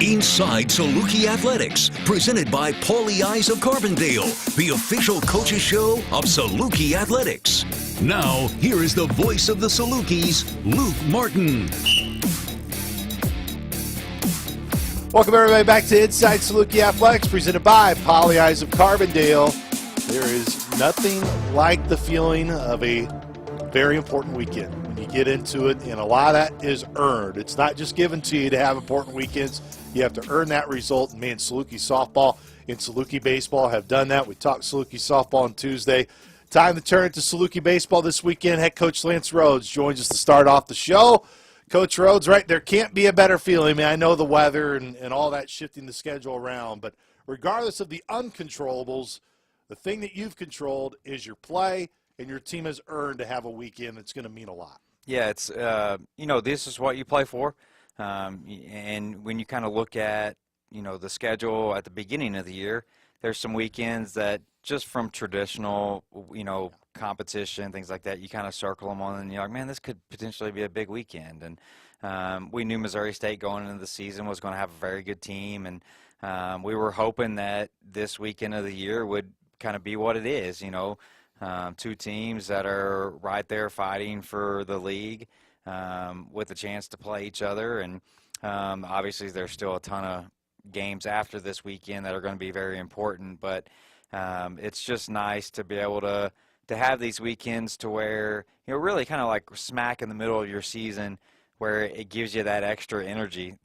Inside Saluki Athletics, presented by Paulie Eyes of Carbondale, the official coaches show of Saluki Athletics. Now, here is the voice of the Salukis, Luke Martin. Welcome everybody back to Inside Saluki Athletics, presented by Paulie Eyes of Carbondale. There is nothing like the feeling of a very important weekend when you get into it, and a lot of that is earned. It's not just given to you to have important weekends. You have to earn that result, and man, Saluki softball and Saluki baseball have done that. We talked Saluki softball on Tuesday. Time to turn to Saluki baseball this weekend. Head coach Lance Rhodes joins us to start off the show. Coach Rhodes, right, there can't be a better feeling. I mean, I know the weather and all that shifting the schedule around, but regardless of the uncontrollables, the thing that you've controlled is your play, and your team has earned to have a weekend that's going to mean a lot. Yeah, it's this is what you play for, and when you kind of look at the schedule at the beginning of the year, there's some weekends that just from traditional competition, things like that, you kind of circle them on, and you're like, man, this could potentially be a big weekend. And we knew Missouri State going into the season was going to have a very good team, and we were hoping that this weekend of the year would kind of be what it is. Two teams that are right there fighting for the league with a chance to play each other. And obviously there's still a ton of games after this weekend that are going to be very important. But it's just nice to be able to have these weekends to where, really kind of like smack in the middle of your season where it gives you that extra energy.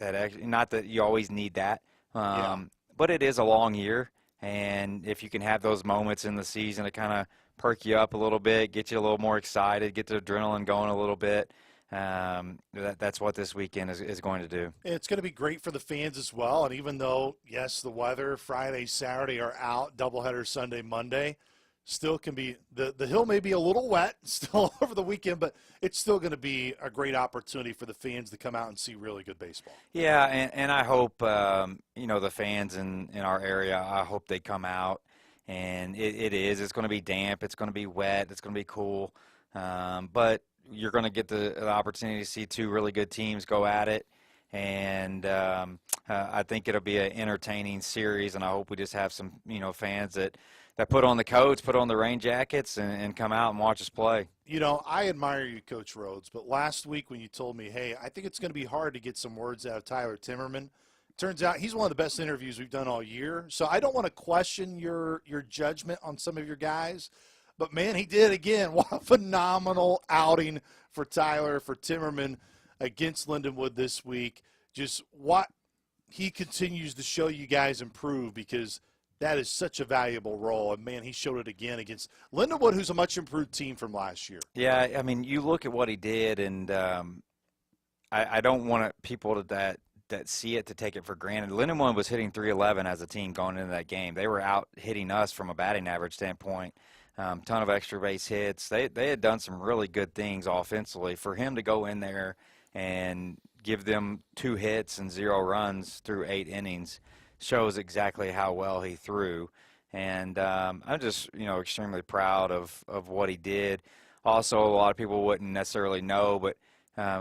Not that you always need that, but it is a long year. And if you can have those moments in the season to kind of perk you up a little bit, get you a little more excited, get the adrenaline going a little bit, that's what this weekend is going to do. It's going to be great for the fans as well. And even though, yes, the weather Friday, Saturday are out, doubleheader Sunday, Monday, still can be the hill may be a little wet still over the weekend, but it's still going to be a great opportunity for the fans to come out and see really good baseball. Yeah, and I hope the fans in our area, I hope they come out. And it's going to be damp, it's going to be wet, it's going to be cool, but you're going to get the opportunity to see two really good teams go at it. And I think it'll be an entertaining series, and I hope we just have some fans that put on the coats, put on the rain jackets, and come out and watch us play. I admire you, Coach Rhodes, but last week when you told me, hey, I think it's going to be hard to get some words out of Tyler Timmerman, turns out he's one of the best interviews we've done all year. So I don't want to question your judgment on some of your guys, but, man, he did again. What a phenomenal outing for Tyler, for Timmerman against Lindenwood this week. Just what he continues to show you guys improve, because that is such a valuable role. And, man, he showed it again against Lindenwood, who's a much improved team from last year. Yeah, I mean, you look at what he did, and I don't want people that see it to take it for granted. Lindenwood was hitting .311 as a team going into that game. They were out hitting us from a batting average standpoint. Ton of extra base hits. They had done some really good things offensively. For him to go in there and give them 2 hits and 0 runs through 8 innings shows exactly how well he threw. And I'm just extremely proud of what he did. Also, a lot of people wouldn't necessarily know, but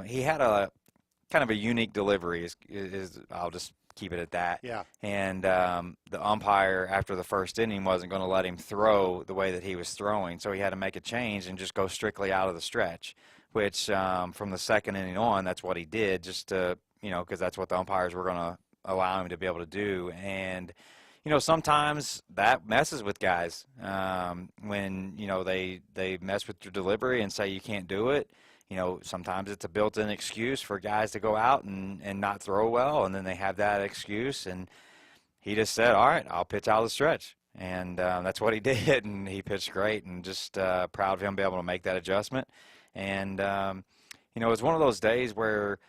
he had a kind of a unique delivery. Is I'll just keep it at that. Yeah. And the umpire after the first inning wasn't going to let him throw the way that he was throwing, so he had to make a change and just go strictly out of the stretch. Which from the second inning on, that's what he did, just to because that's what the umpires were going to allow him to be able to do. And sometimes that messes with guys when they mess with your delivery and say you can't do it. Sometimes it's a built-in excuse for guys to go out and not throw well, and then they have that excuse. And he just said, all right, I'll pitch out of the stretch. And that's what he did, and he pitched great, and just proud of him being able to make that adjustment. And, it's one of those days where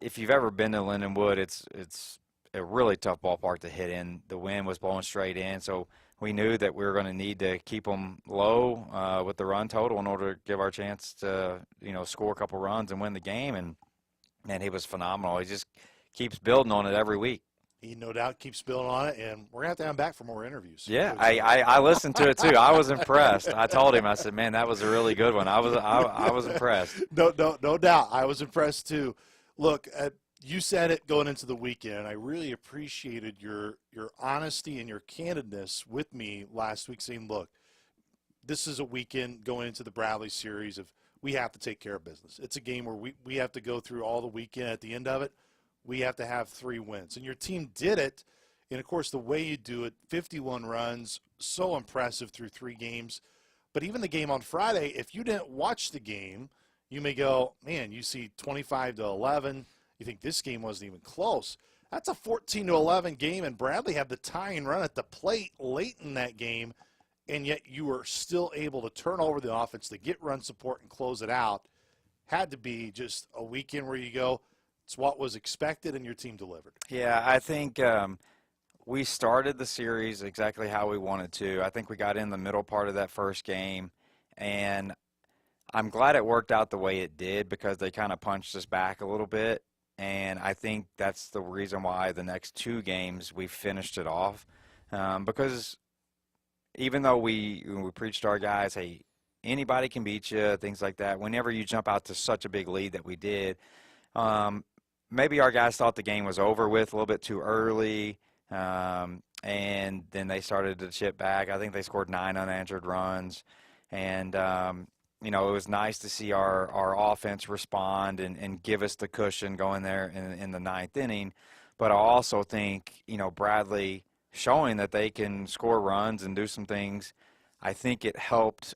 if you've ever been to Lindenwood, it's a really tough ballpark to hit in. The wind was blowing straight in, so we knew that we were going to need to keep them low with the run total in order to give our chance to, score a couple runs and win the game. And he was phenomenal. He just keeps building on it every week. He no doubt keeps building on it, and we're going to have him back for more interviews. Yeah, I listened to it too. I was impressed. I told him, I said, man, that was a really good one. I was impressed. No doubt. I was impressed too. Look, You said it going into the weekend. I really appreciated your honesty and your candidness with me last week, saying, look, this is a weekend going into the Bradley series of we have to take care of business. It's a game where we have to go through all the weekend. At the end of it, we have to have 3 wins. And your team did it. And, of course, the way you do it, 51 runs, so impressive through 3 games. But even the game on Friday, if you didn't watch the game, you may go, man, you see 25-11. You think this game wasn't even close. That's a 14-11 game, and Bradley had the tying run at the plate late in that game, and yet you were still able to turn over the offense to get run support and close it out. Had to be just a weekend where you go, it's what was expected, and your team delivered. Yeah, I think we started the series exactly how we wanted to. I think we got in the middle part of that first game, and I'm glad it worked out the way it did because they kind of punched us back a little bit. And I think that's the reason why the next 2 games we finished it off. Because even though we preached to our guys, hey, anybody can beat you, things like that, whenever you jump out to such a big lead that we did, maybe our guys thought the game was over with a little bit too early, and then they started to chip back. I think they scored 9 unanswered runs. And it was nice to see our offense respond and give us the cushion going there in the 9th inning. But I also think, Bradley showing that they can score runs and do some things, I think it helped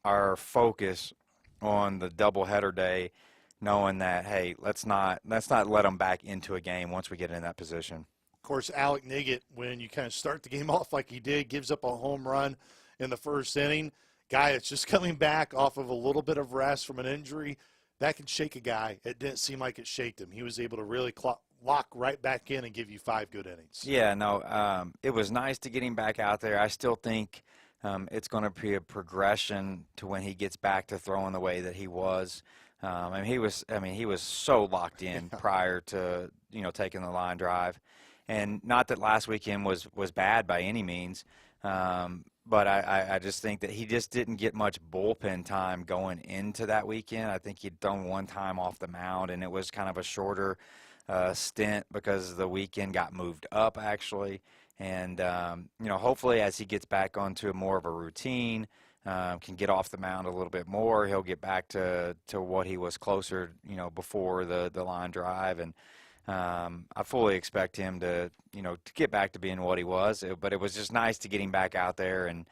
our focus on the doubleheader day, knowing that, hey, let's not let them back into a game once we get in that position. Of course, Alec Niggett, when you kind of start the game off like he did, gives up a home run in the first inning. Guy that's just coming back off of a little bit of rest from an injury, that can shake a guy. It didn't seem like it shaked him. He was able to really lock right back in and give you 5 good innings. Yeah, no, it was nice to get him back out there. I still think it's going to be a progression to when he gets back to throwing the way that he was. He was so locked in prior to taking the line drive, and not that last weekend was bad by any means. But I just think that he just didn't get much bullpen time going into that weekend. I think he'd thrown 1 time off the mound, and it was kind of a shorter stint because the weekend got moved up, actually. And, hopefully as he gets back onto more of a routine, can get off the mound a little bit more, he'll get back to what he was closer, before the line drive. And I fully expect him to get back to being what he was. But it was just nice to get him back out there and,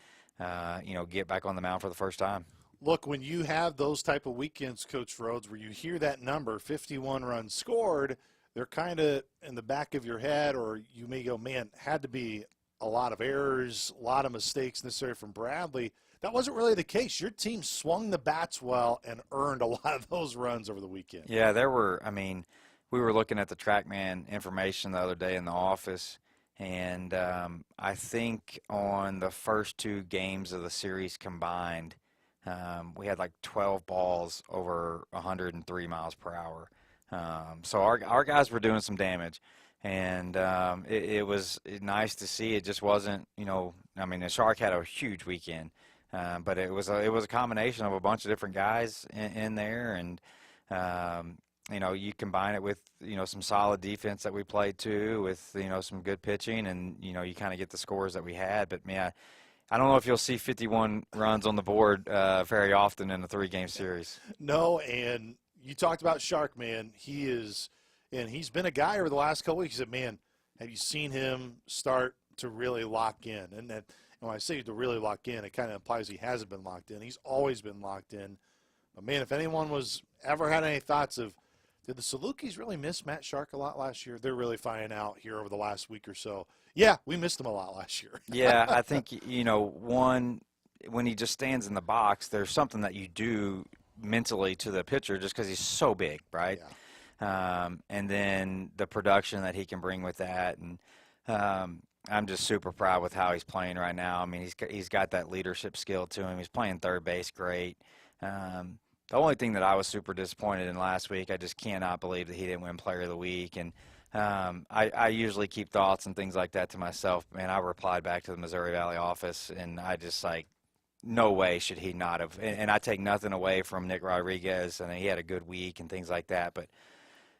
get back on the mound for the first time. Look, when you have those type of weekends, Coach Rhodes, where you hear that number, 51 runs scored, they're kind of in the back of your head, or you may go, man, had to be a lot of errors, a lot of mistakes necessary from Bradley. That wasn't really the case. Your team swung the bats well and earned a lot of those runs over the weekend. Yeah, we were looking at the TrackMan information the other day in the office, and I think on the first 2 games of the series combined, we had like 12 balls over 103 miles per hour. So our guys were doing some damage, and it was nice to see. It just wasn't, the Shark had a huge weekend, but it was a combination of a bunch of different guys in there, and you combine it with, some solid defense that we played too, with, some good pitching, and, you kind of get the scores that we had. But, man, I don't know if you'll see 51 runs on the board very often in a 3-game series. No, and you talked about Shark, man. He's been a guy over the last couple weeks. You said, man, have you seen him start to really lock in? And that, when I say to really lock in, it kind of implies he hasn't been locked in. He's always been locked in. But, man, if anyone ever had any thoughts of, did the Salukis really miss Matt Shark a lot last year? They're really finding out here over the last week or so. Yeah, we missed him a lot last year. Yeah, I think, one, when he just stands in the box, there's something that you do mentally to the pitcher just because he's so big, right? Yeah. And then the production that he can bring with that. And I'm just super proud with how he's playing right now. I mean, he's got that leadership skill to him. He's playing third base great. The only thing that I was super disappointed in last week, I just cannot believe that he didn't win Player of the Week. And I usually keep thoughts and things like that to myself. Man, I replied back to the Missouri Valley office, and I just no way should he not have. And I take nothing away from Nick Rodriguez, and he had a good week and things like that. But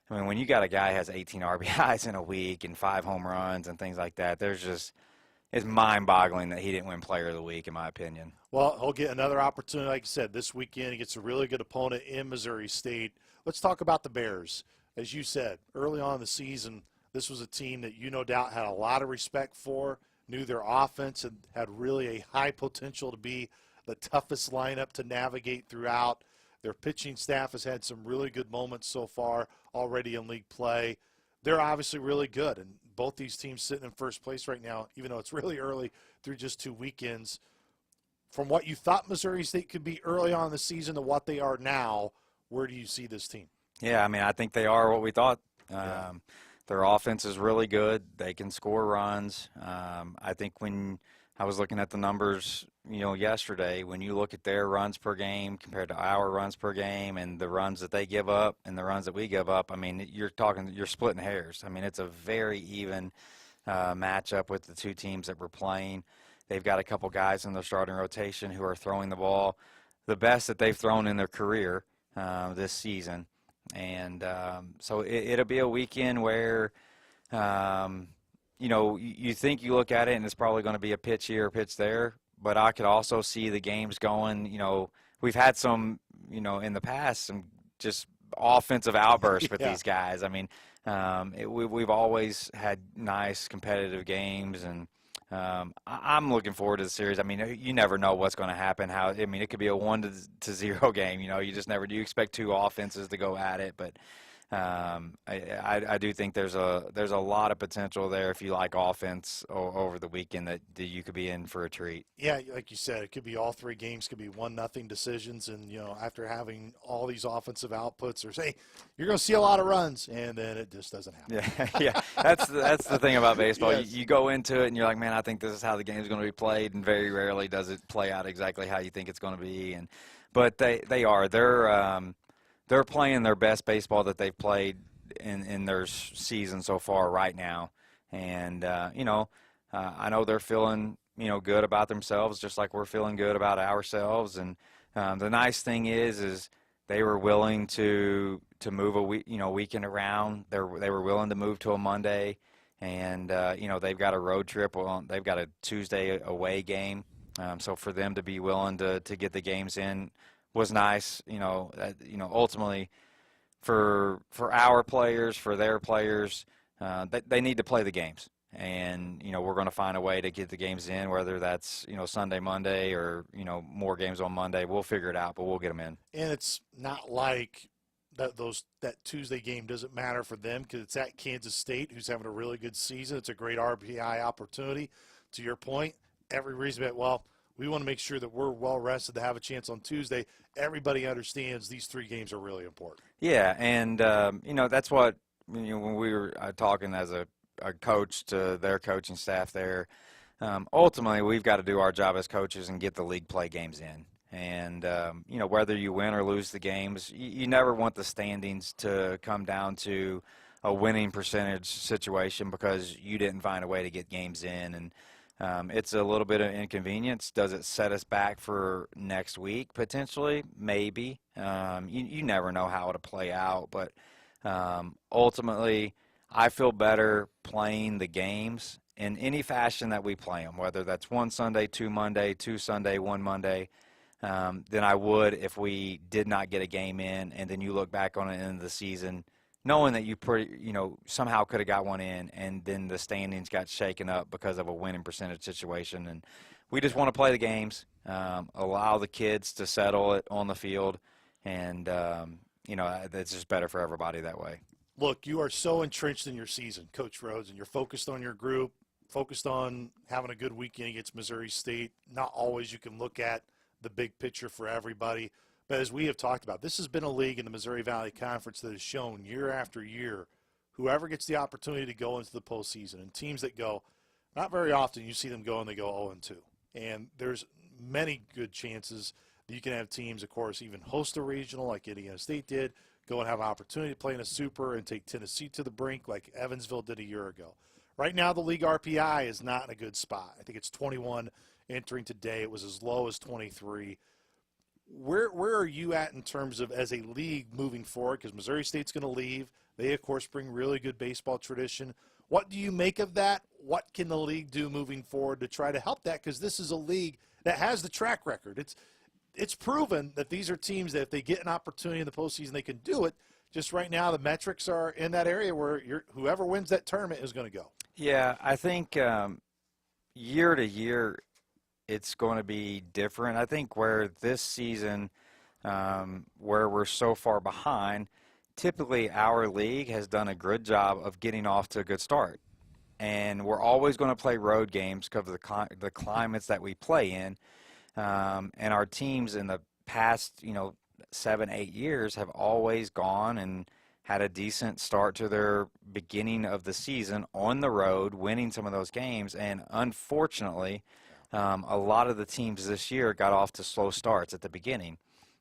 I mean, when you got a guy who has 18 RBIs in a week and 5 home runs and things like that, it's mind-boggling that he didn't win Player of the Week, in my opinion. Well, he'll get another opportunity, like you said, this weekend. He gets a really good opponent in Missouri State. Let's talk about the Bears. As you said, early on in the season, this was a team that you no doubt had a lot of respect for, knew their offense, and had really a high potential to be the toughest lineup to navigate throughout. Their pitching staff has had some really good moments so far already in league play. They're obviously really good, and both these teams sitting in first place right now, even though it's really early through just 2 weekends. From what you thought Missouri State could be early on in the season to what they are now, where do you see this team? Yeah, I mean, I think they are what we thought. Yeah. Their offense is really good. They can score runs. I think when I was looking at the numbers, yesterday, when you look at their runs per game compared to our runs per game and the runs that they give up and the runs that we give up, I mean, you're splitting hairs. I mean, it's a very even matchup with the two teams that we're playing. They've got a couple guys in their starting rotation who are throwing the ball the best that they've thrown in their career this season. And so it'll be a weekend where, you think you look at it and it's probably going to be a pitch here, a pitch there. But I could also see the games going, we've had some, in the past, some just offensive outbursts with these guys. I mean, we've always had nice competitive games, and I'm looking forward to the series. I mean, you never know what's going to happen. It could be a 1-0 game. You just never do. You expect two offenses to go at it, but I do think there's a lot of potential there if you like offense over the weekend that you could be in for a treat. Yeah, like you said, it could be all 3 games could be 1-0 decisions, and after having all these offensive outputs, or say you're going to see a lot of runs, and then it just doesn't happen. Yeah. That's the thing about baseball. Yes. You go into it and you're like, man, I think this is how the game's going to be played, and very rarely does it play out exactly how you think it's going to be. But they're playing their best baseball that they've played in their season so far right now. And, I know they're feeling, good about themselves just like we're feeling good about ourselves. And the nice thing is they were willing to move a weekend around. They were willing to move to a Monday. And, they've got a road trip. Well, they've got a Tuesday away game. So for them to be willing to get the games in was nice, ultimately for our players, for their players, they need to play the games. And, we're going to find a way to get the games in, whether that's, Sunday, Monday, or, more games on Monday. We'll figure it out, but we'll get them in. And it's not like that Tuesday game doesn't matter for them, because it's at Kansas State, who's having a really good season. It's a great RBI opportunity. To your point, every reason that, we want to make sure that we're well rested to have a chance on Tuesday. Everybody understands these 3 games are really important. Yeah, and that's what when we were talking as a coach to their coaching staff there. Ultimately, we've got to do our job as coaches and get the league play games in. And whether you win or lose the games, you never want the standings to come down to a winning percentage situation because you didn't find a way to get games in. And it's a little bit of inconvenience. Does it set us back for next week, potentially? Maybe. You never know how it'll play out. But ultimately, I feel better playing the games in any fashion that we play them, whether that's 1 Sunday, 2 Monday, 2 Sunday, 1 Monday, than I would if we did not get a game in, and then you look back on it at the end of the season knowing that you somehow could have got one in, and then the standings got shaken up because of a winning percentage situation. And we just want to play the games, allow the kids to settle it on the field, and it's just better for everybody that way. Look, you are so entrenched in your season, Coach Rhodes, and you're focused on your group, focused on having a good weekend against Missouri State. Not always you can look at the big picture for everybody. But as we have talked about, this has been a league in the Missouri Valley Conference that has shown year after year, whoever gets the opportunity to go into the postseason, and teams that go, not very often you see them go and they go 0-2. And there's many good chances that you can have teams, of course, even host a regional like Indiana State did, go and have an opportunity to play in a super and take Tennessee to the brink like Evansville did a year ago. Right now, the league RPI is not in a good spot. I think it's 21 entering today. It was as low as 23. Where are you at in terms of as a league moving forward? Because Missouri State's going to leave. They, of course, bring really good baseball tradition. What do you make of that? What can the league do moving forward to try to help that? Because this is a league that has the track record. It's proven that these are teams that if they get an opportunity in the postseason, they can do it. Just right now, the metrics are in that area where whoever wins that tournament is going to go. Yeah, I think year to year it's going to be different. I think where this season, where we're so far behind, typically our league has done a good job of getting off to a good start. And we're always going to play road games because of the climates that we play in. And our teams in the past, 7, 8 years have always gone and had a decent start to their beginning of the season on the road, winning some of those games. And unfortunately, a lot of the teams this year got off to slow starts at the beginning.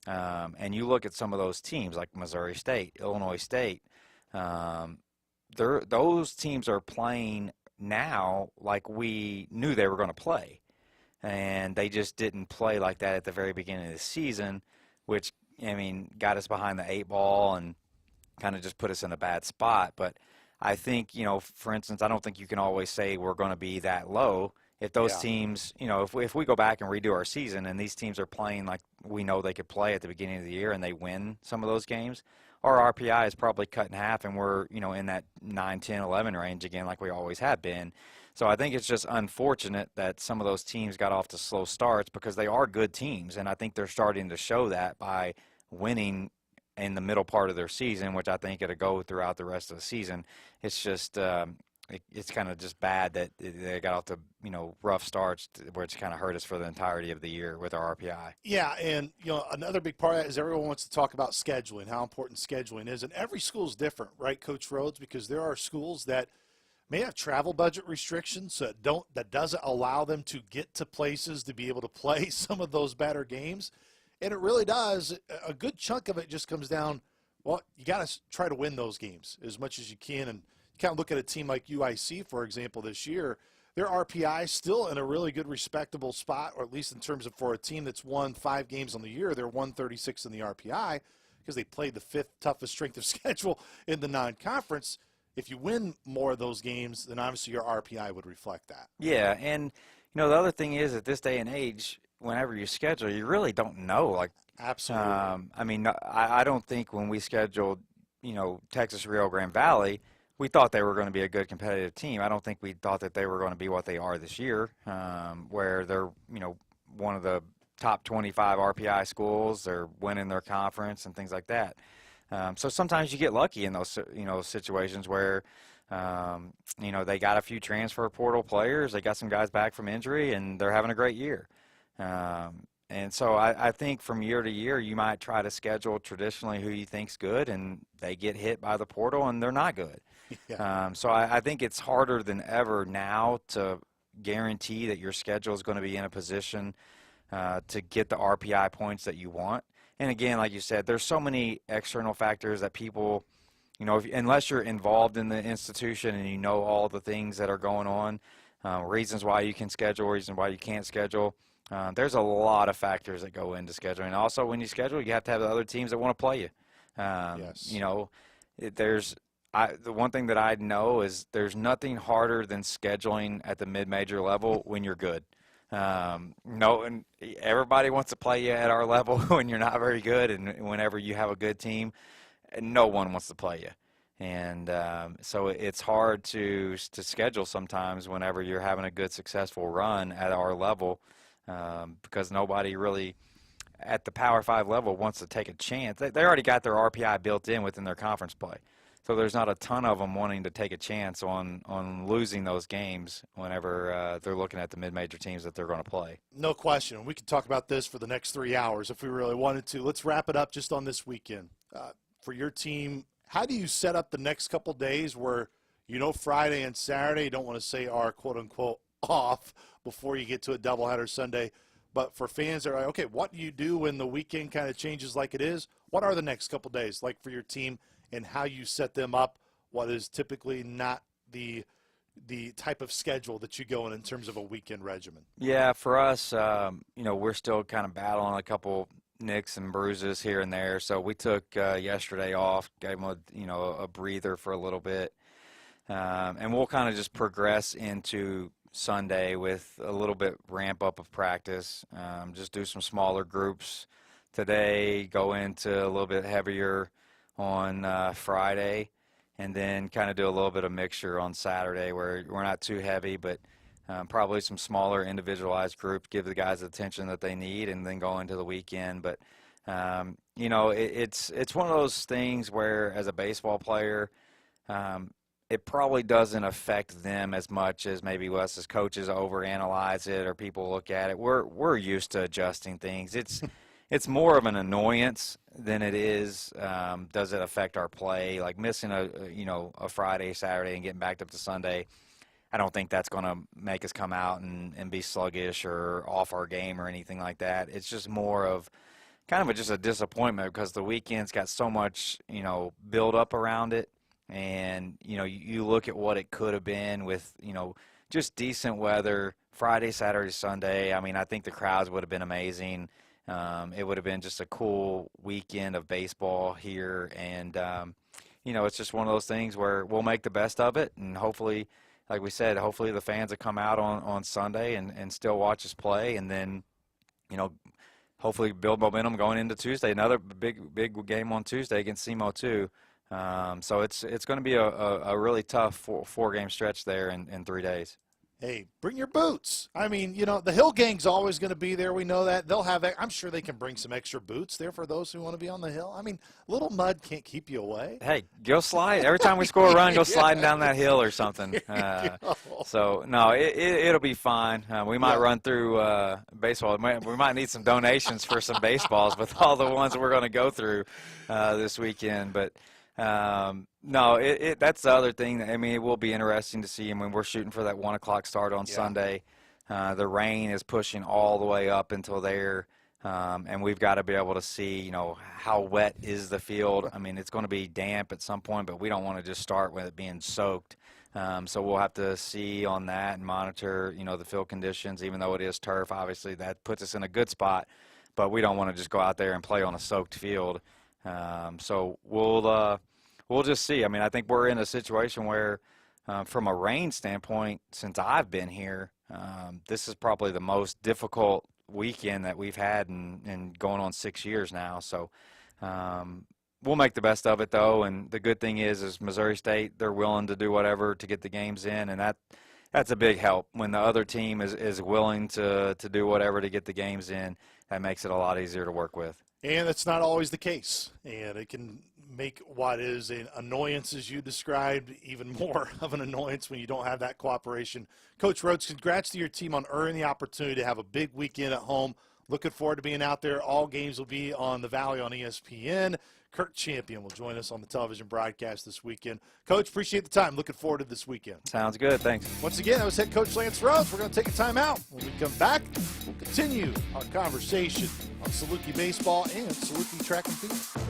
And you look at some of those teams like Missouri State, Illinois State, those teams are playing now like we knew they were going to play. And they just didn't play like that at the very beginning of the season, which, got us behind the 8 ball and kind of just put us in a bad spot. But I think, for instance, I don't think you can always say we're going to be that low. If those teams, if we go back and redo our season and these teams are playing like we know they could play at the beginning of the year and they win some of those games, our RPI is probably cut in half and we're, in that 9, 10, 11 range again like we always have been. So I think it's just unfortunate that some of those teams got off to slow starts because they are good teams, and I think they're starting to show that by winning in the middle part of their season, which I think it'll go throughout the rest of the season. It's just it's kind of just bad that they got off to rough starts, which kind of hurt us for the entirety of the year with our RPI. Yeah, and another big part of that is everyone wants to talk about scheduling, how important scheduling is, and every school is different, right, Coach Rhodes? Because there are schools that may have travel budget restrictions that doesn't allow them to get to places to be able to play some of those better games. And it really does. A good chunk of it just comes down, well, you got to try to win those games as much as you can. And you kind of look at a team like UIC, for example, this year, their RPI is still in a really good, respectable spot, or at least in terms of for a team that's won 5 games on the year, they're 136 in the RPI because they played the 5th toughest strength of schedule in the non-conference. If you win more of those games, then obviously your RPI would reflect that. Yeah, and the other thing is at this day and age, whenever you schedule, you really don't know. Like, absolutely. I don't think when we scheduled, Texas Rio Grande Valley, we thought they were going to be a good competitive team. I don't think we thought that they were going to be what they are this year, where they're, one of the top 25 RPI schools. They're winning their conference and things like that. So sometimes you get lucky in those, situations where, they got a few transfer portal players, they got some guys back from injury, and they're having a great year. And so I think from year to year, you might try to schedule traditionally who you think's good, and they get hit by the portal, and they're not good. Yeah. So I think it's harder than ever now to guarantee that your schedule is going to be in a position to get the RPI points that you want. And again, like you said, there's so many external factors that people, unless you're involved in the institution and you know all the things that are going on, reasons why you can schedule, reasons why you can't schedule. There's a lot of factors that go into scheduling. Also, when you schedule, you have to have the other teams that want to play you. Yes. The one thing that I know is there's nothing harder than scheduling at the mid-major level when you're good. And everybody wants to play you at our level when you're not very good, and whenever you have a good team, no one wants to play you. And so it's hard to schedule sometimes whenever you're having a good, successful run at our level, because nobody really at the Power 5 level wants to take a chance. They already got their RPI built in within their conference play. So there's not a ton of them wanting to take a chance on losing those games whenever they're looking at the mid-major teams that they're going to play. No question. We could talk about this for the next 3 hours if we really wanted to. Let's wrap it up just on this weekend. For your team, how do you set up the next couple days where, Friday and Saturday, you don't want to say are quote-unquote off before you get to a doubleheader Sunday, but for fans that are like, okay, what do you do when the weekend kind of changes like it is? What are the next couple days like for your team, and how you set them up, what is typically not the type of schedule that you go in terms of a weekend regimen? Yeah, for us, we're still kind of battling a couple nicks and bruises here and there. So we took yesterday off, gave him a breather for a little bit, and we'll kind of just progress into Sunday with a little bit ramp up of practice. Just do some smaller groups today, go into a little bit heavier on Friday, and then kind of do a little bit of mixture on Saturday where we're not too heavy, but probably some smaller individualized group, give the guys the attention that they need, and then go into the weekend. But it's one of those things where, as a baseball player, it probably doesn't affect them as much as maybe us as coaches overanalyze it or people look at it. We're used to adjusting things. It's more of an annoyance than it is does it affect our play. Like missing a Friday, Saturday, and getting backed up to Sunday, I don't think that's going to make us come out and be sluggish or off our game or anything like that. It's just more of kind of just a disappointment because the weekend's got so much, build up around it. And, you look at what it could have been with, just decent weather, Friday, Saturday, Sunday. I mean, I think the crowds would have been amazing. It would have been just a cool weekend of baseball here. And, it's just one of those things where we'll make the best of it. And hopefully, like we said, hopefully the fans will come out on Sunday and still watch us play. And then, hopefully build momentum going into Tuesday. Another big game on Tuesday against SEMO too. So it's going to be a really tough four-game stretch there in 3 days. Hey, bring your boots. I mean, the Hill Gang's always going to be there. We know that. They'll have – I'm sure they can bring some extra boots there for those who want to be on the hill. I mean, little mud can't keep you away. Hey, go slide. Every time we score a run, go sliding down that hill or something. So, no, it'll be fine. We might run through baseball. We might need some donations for some baseballs with all the ones that we're going to go through this weekend. But – no, that's the other thing. I mean, it will be interesting to see. I mean, we're shooting for that 1 o'clock start on Sunday. The rain is pushing all the way up until there, and we've got to be able to see, how wet is the field. I mean, it's going to be damp at some point, but we don't want to just start with it being soaked. So we'll have to see on that and monitor, the field conditions. Even though it is turf, obviously that puts us in a good spot, but we don't want to just go out there and play on a soaked field. So we'll just see. I mean, I think we're in a situation where, from a rain standpoint, since I've been here, this is probably the most difficult weekend that we've had in going on 6 years now. So we'll make the best of it, though. And the good thing is Missouri State, they're willing to do whatever to get the games in, and that's a big help. When the other team is willing to do whatever to get the games in, that makes it a lot easier to work with. And that's not always the case. And it can make what is an annoyance, as you described, even more of an annoyance when you don't have that cooperation. Coach Rhodes, congrats to your team on earning the opportunity to have a big weekend at home. Looking forward to being out there. All games will be on the Valley on ESPN. Kurt Champion will join us on the television broadcast this weekend. Coach, appreciate the time. Looking forward to this weekend. Sounds good. Thanks. Once again, that was head coach Lance Rhodes. We're going to take a timeout. When we come back, we'll continue our conversation on Saluki Baseball and Saluki Track and Field.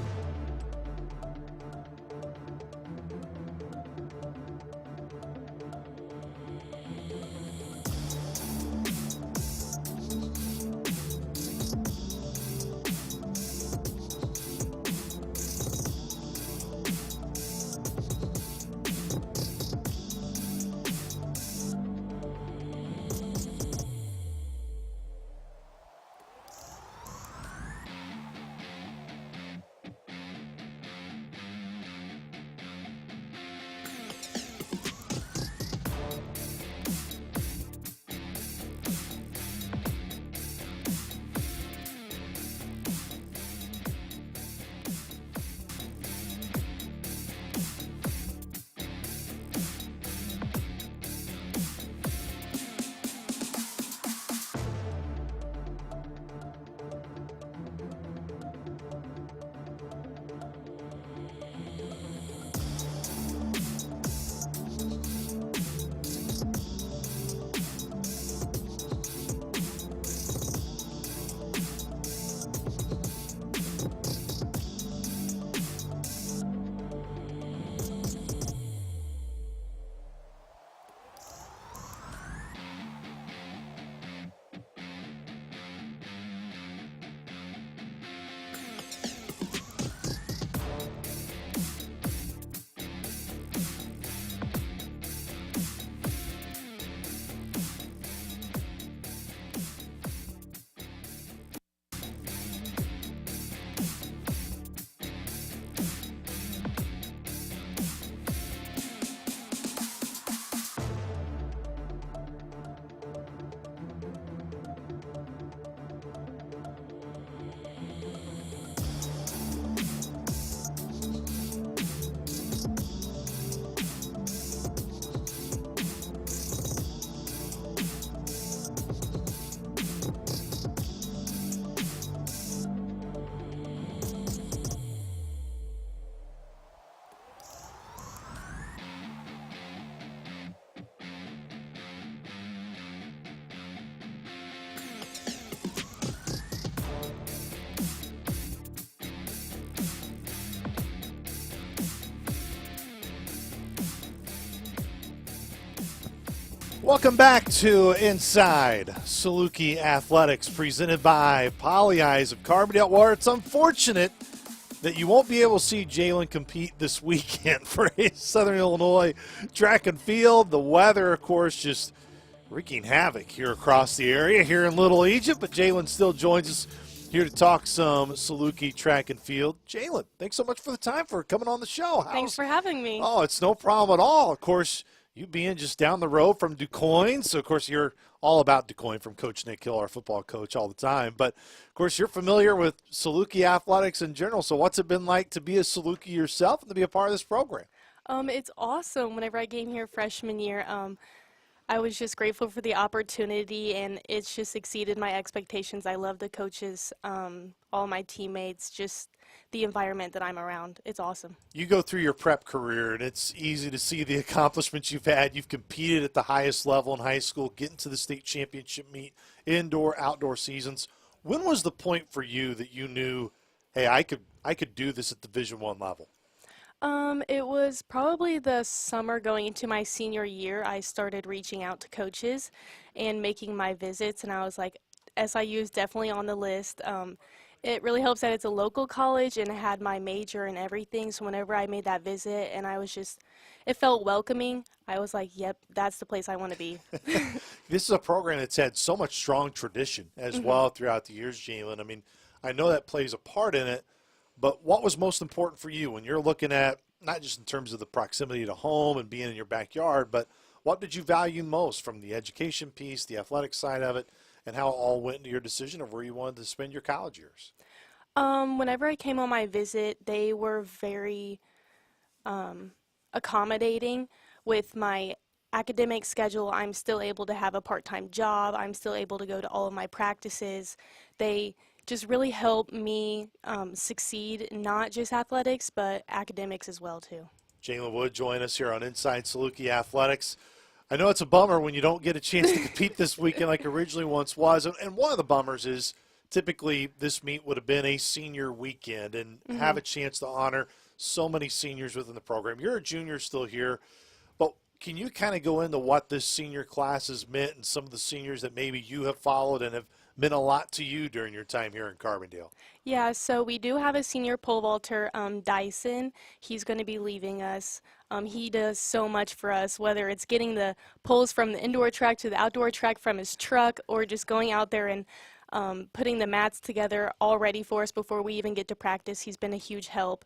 Welcome back to Inside Saluki Athletics, presented by Poly Eyes of Carbondale. Well, it's unfortunate that you won't be able to see Jalen compete this weekend for Southern Illinois Track and Field. The weather, of course, just wreaking havoc here across the area here in Little Egypt, but Jalen still joins us here to talk some Saluki Track and Field. Jalen, thanks so much for the time for coming on the show. Thanks for having me. Oh, it's no problem at all. Of course, you being just down the road from DuQuoin, so of course you're all about DuQuoin from Coach Nick Hill, our football coach, all the time. But of course you're familiar with Saluki athletics in general. So what's it been like to be a Saluki yourself and to be a part of this program? It's awesome. Whenever I came here freshman year, I was just grateful for the opportunity, and it's just exceeded my expectations. I love the coaches, all my teammates, just the environment that I'm around. It's awesome. You go through your prep career, and it's easy to see the accomplishments you've had. You've competed at the highest level in high school, getting to the state championship meet, indoor, outdoor seasons. When was the point for you that you knew, hey, I could do this at Division I level? It was probably the summer going into my senior year. I started reaching out to coaches and making my visits, and I was like, SIU is definitely on the list. It really helps that it's a local college and it had my major and everything, so whenever I made that visit and it felt welcoming, I was like, yep, that's the place I want to be. This is a program that's had so much strong tradition as well throughout the years, Jalen. I mean, I know that plays a part in it, but what was most important for you when you're looking at, not just in terms of the proximity to home and being in your backyard, but what did you value most from the education piece, the athletic side of it, and how it all went into your decision of where you wanted to spend your college years? Whenever I came on my visit, they were very accommodating with my academic schedule. I'm still able to have a part-time job. I'm still able to go to all of my practices. They just really helped me succeed, not just athletics, but academics as well, too. Jalen Wood join us here on Inside Saluki Athletics. I know it's a bummer when you don't get a chance to compete this weekend like originally once was. And one of the bummers is typically this meet would have been a senior weekend and have a chance to honor so many seniors within the program. You're a junior still here, but can you kind of go into what this senior class has meant and some of the seniors that maybe you have followed and have meant a lot to you during your time here in Carbondale? Yeah, so we do have a senior pole vaulter, Dyson. He's going to be leaving us. He does so much for us, whether it's getting the poles from the indoor track to the outdoor track from his truck, or just going out there and putting the mats together all ready for us before we even get to practice. He's been a huge help.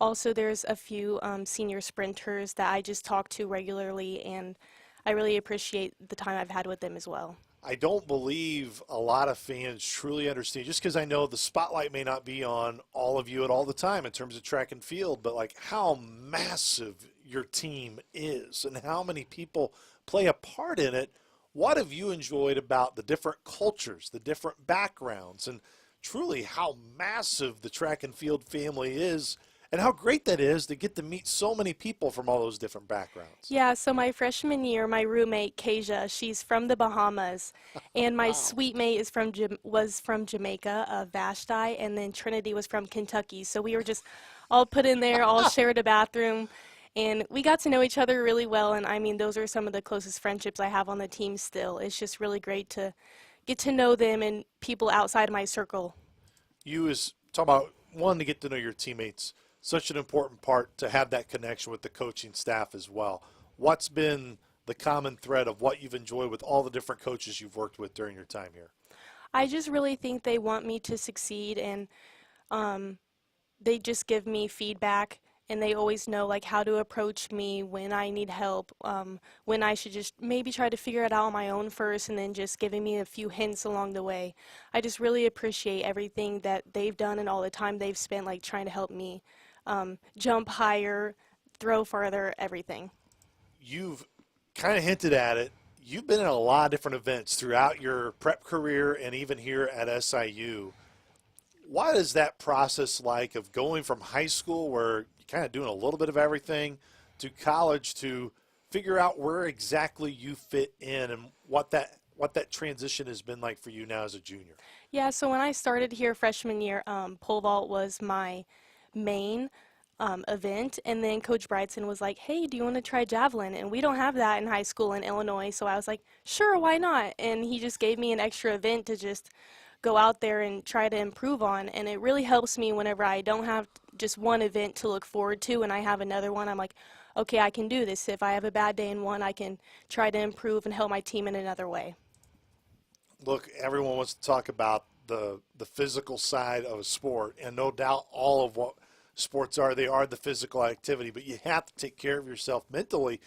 Also, there's a few senior sprinters that I just talk to regularly, and I really appreciate the time I've had with them as well. I don't believe a lot of fans truly understand, just because I know the spotlight may not be on all of you at all the time in terms of track and field, but like how massive your team is and how many people play a part in it. What have you enjoyed about the different cultures, the different backgrounds, and truly how massive the track and field family is, and how great that is to get to meet so many people from all those different backgrounds? Yeah, so my freshman year, my roommate, Kasia, she's from the Bahamas, and my suite mate was from Jamaica, Vashti, and then Trinity was from Kentucky. So we were just all put in there, all shared a bathroom, and we got to know each other really well, and I mean, those are some of the closest friendships I have on the team still. It's just really great to get to know them and people outside of my circle. You was talking about wanting to get to know your teammates. Such an important part to have that connection with the coaching staff as well. What's been the common thread of what you've enjoyed with all the different coaches you've worked with during your time here? I just really think they want me to succeed, and they just give me feedback, and they always know like how to approach me when I need help, when I should just maybe try to figure it out on my own first, and then just giving me a few hints along the way. I just really appreciate everything that they've done and all the time they've spent like trying to help me jump higher, throw farther, everything. You've kind of hinted at it. You've been in a lot of different events throughout your prep career and even here at SIU. What is that process like of going from high school where you're kind of doing a little bit of everything to college to figure out where exactly you fit in and what that transition has been like for you now as a junior? Yeah, so when I started here freshman year, pole vault was my main. event, and then Coach Brightson was like, hey, do you want to try javelin? And we don't have that in high school in Illinois, so I was like, sure, why not? And he just gave me an extra event to just go out there and try to improve on, and it really helps me whenever I don't have just one event to look forward to and I have another one. I'm like, okay, I can do this. If I have a bad day in one, I can try to improve and help my team in another way. Look, everyone wants to talk about the physical side of a sport, and no doubt all of what sports are, they are the physical activity, but you have to take care of yourself mentally.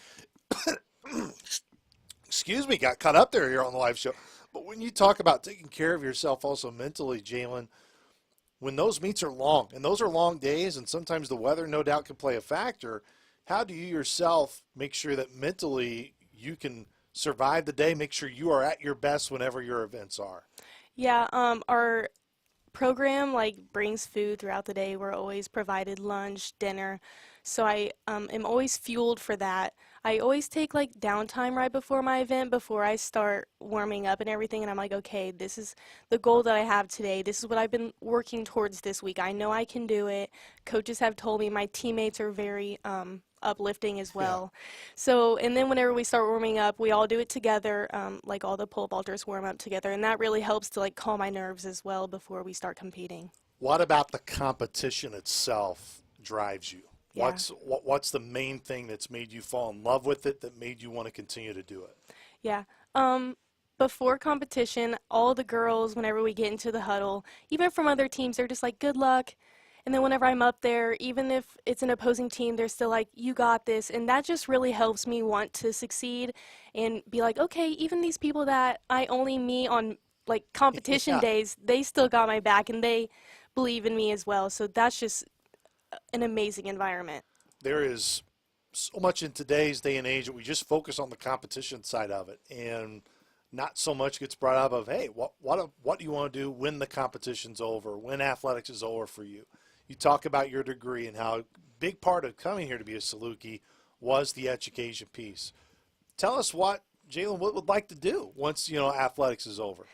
Excuse me, got caught up there here on the live show. But when you talk about taking care of yourself also mentally, Jalen, when those meets are long, and those are long days, and sometimes the weather no doubt can play a factor, how do you yourself make sure that mentally you can survive the day, make sure you are at your best whenever your events are? Yeah, our program brings food throughout the day. We're always provided lunch, dinner, so I am always fueled for that. I always take downtime right before my event, before I start warming up and everything, and I'm like, okay, this is the goal that I have today. This is what I've been working towards this week. I know I can do it. Coaches have told me, my teammates are very uplifting as well. Yeah. So, and then whenever we start warming up, we all do it together, all the pole vaulters warm up together, and that really helps to calm my nerves as well before we start competing. What about the competition itself drives you? Yeah. What's the main thing that's made you fall in love with it, that made you want to continue to do it? Yeah. Before competition, all the girls, whenever we get into the huddle, even from other teams, they're just like, good luck. And then whenever I'm up there, even if it's an opposing team, they're still like, you got this. And that just really helps me want to succeed and be like, okay, even these people that I only meet on competition days, they still got my back and they believe in me as well. So that's just an amazing environment. There is so much in today's day and age that we just focus on the competition side of it, and not so much gets brought up of, hey, what do you want to do when the competition's over, when athletics is over for you? You talk about your degree and how a big part of coming here to be a Saluki was the education piece. Tell us what Jalen would like to do once athletics is over.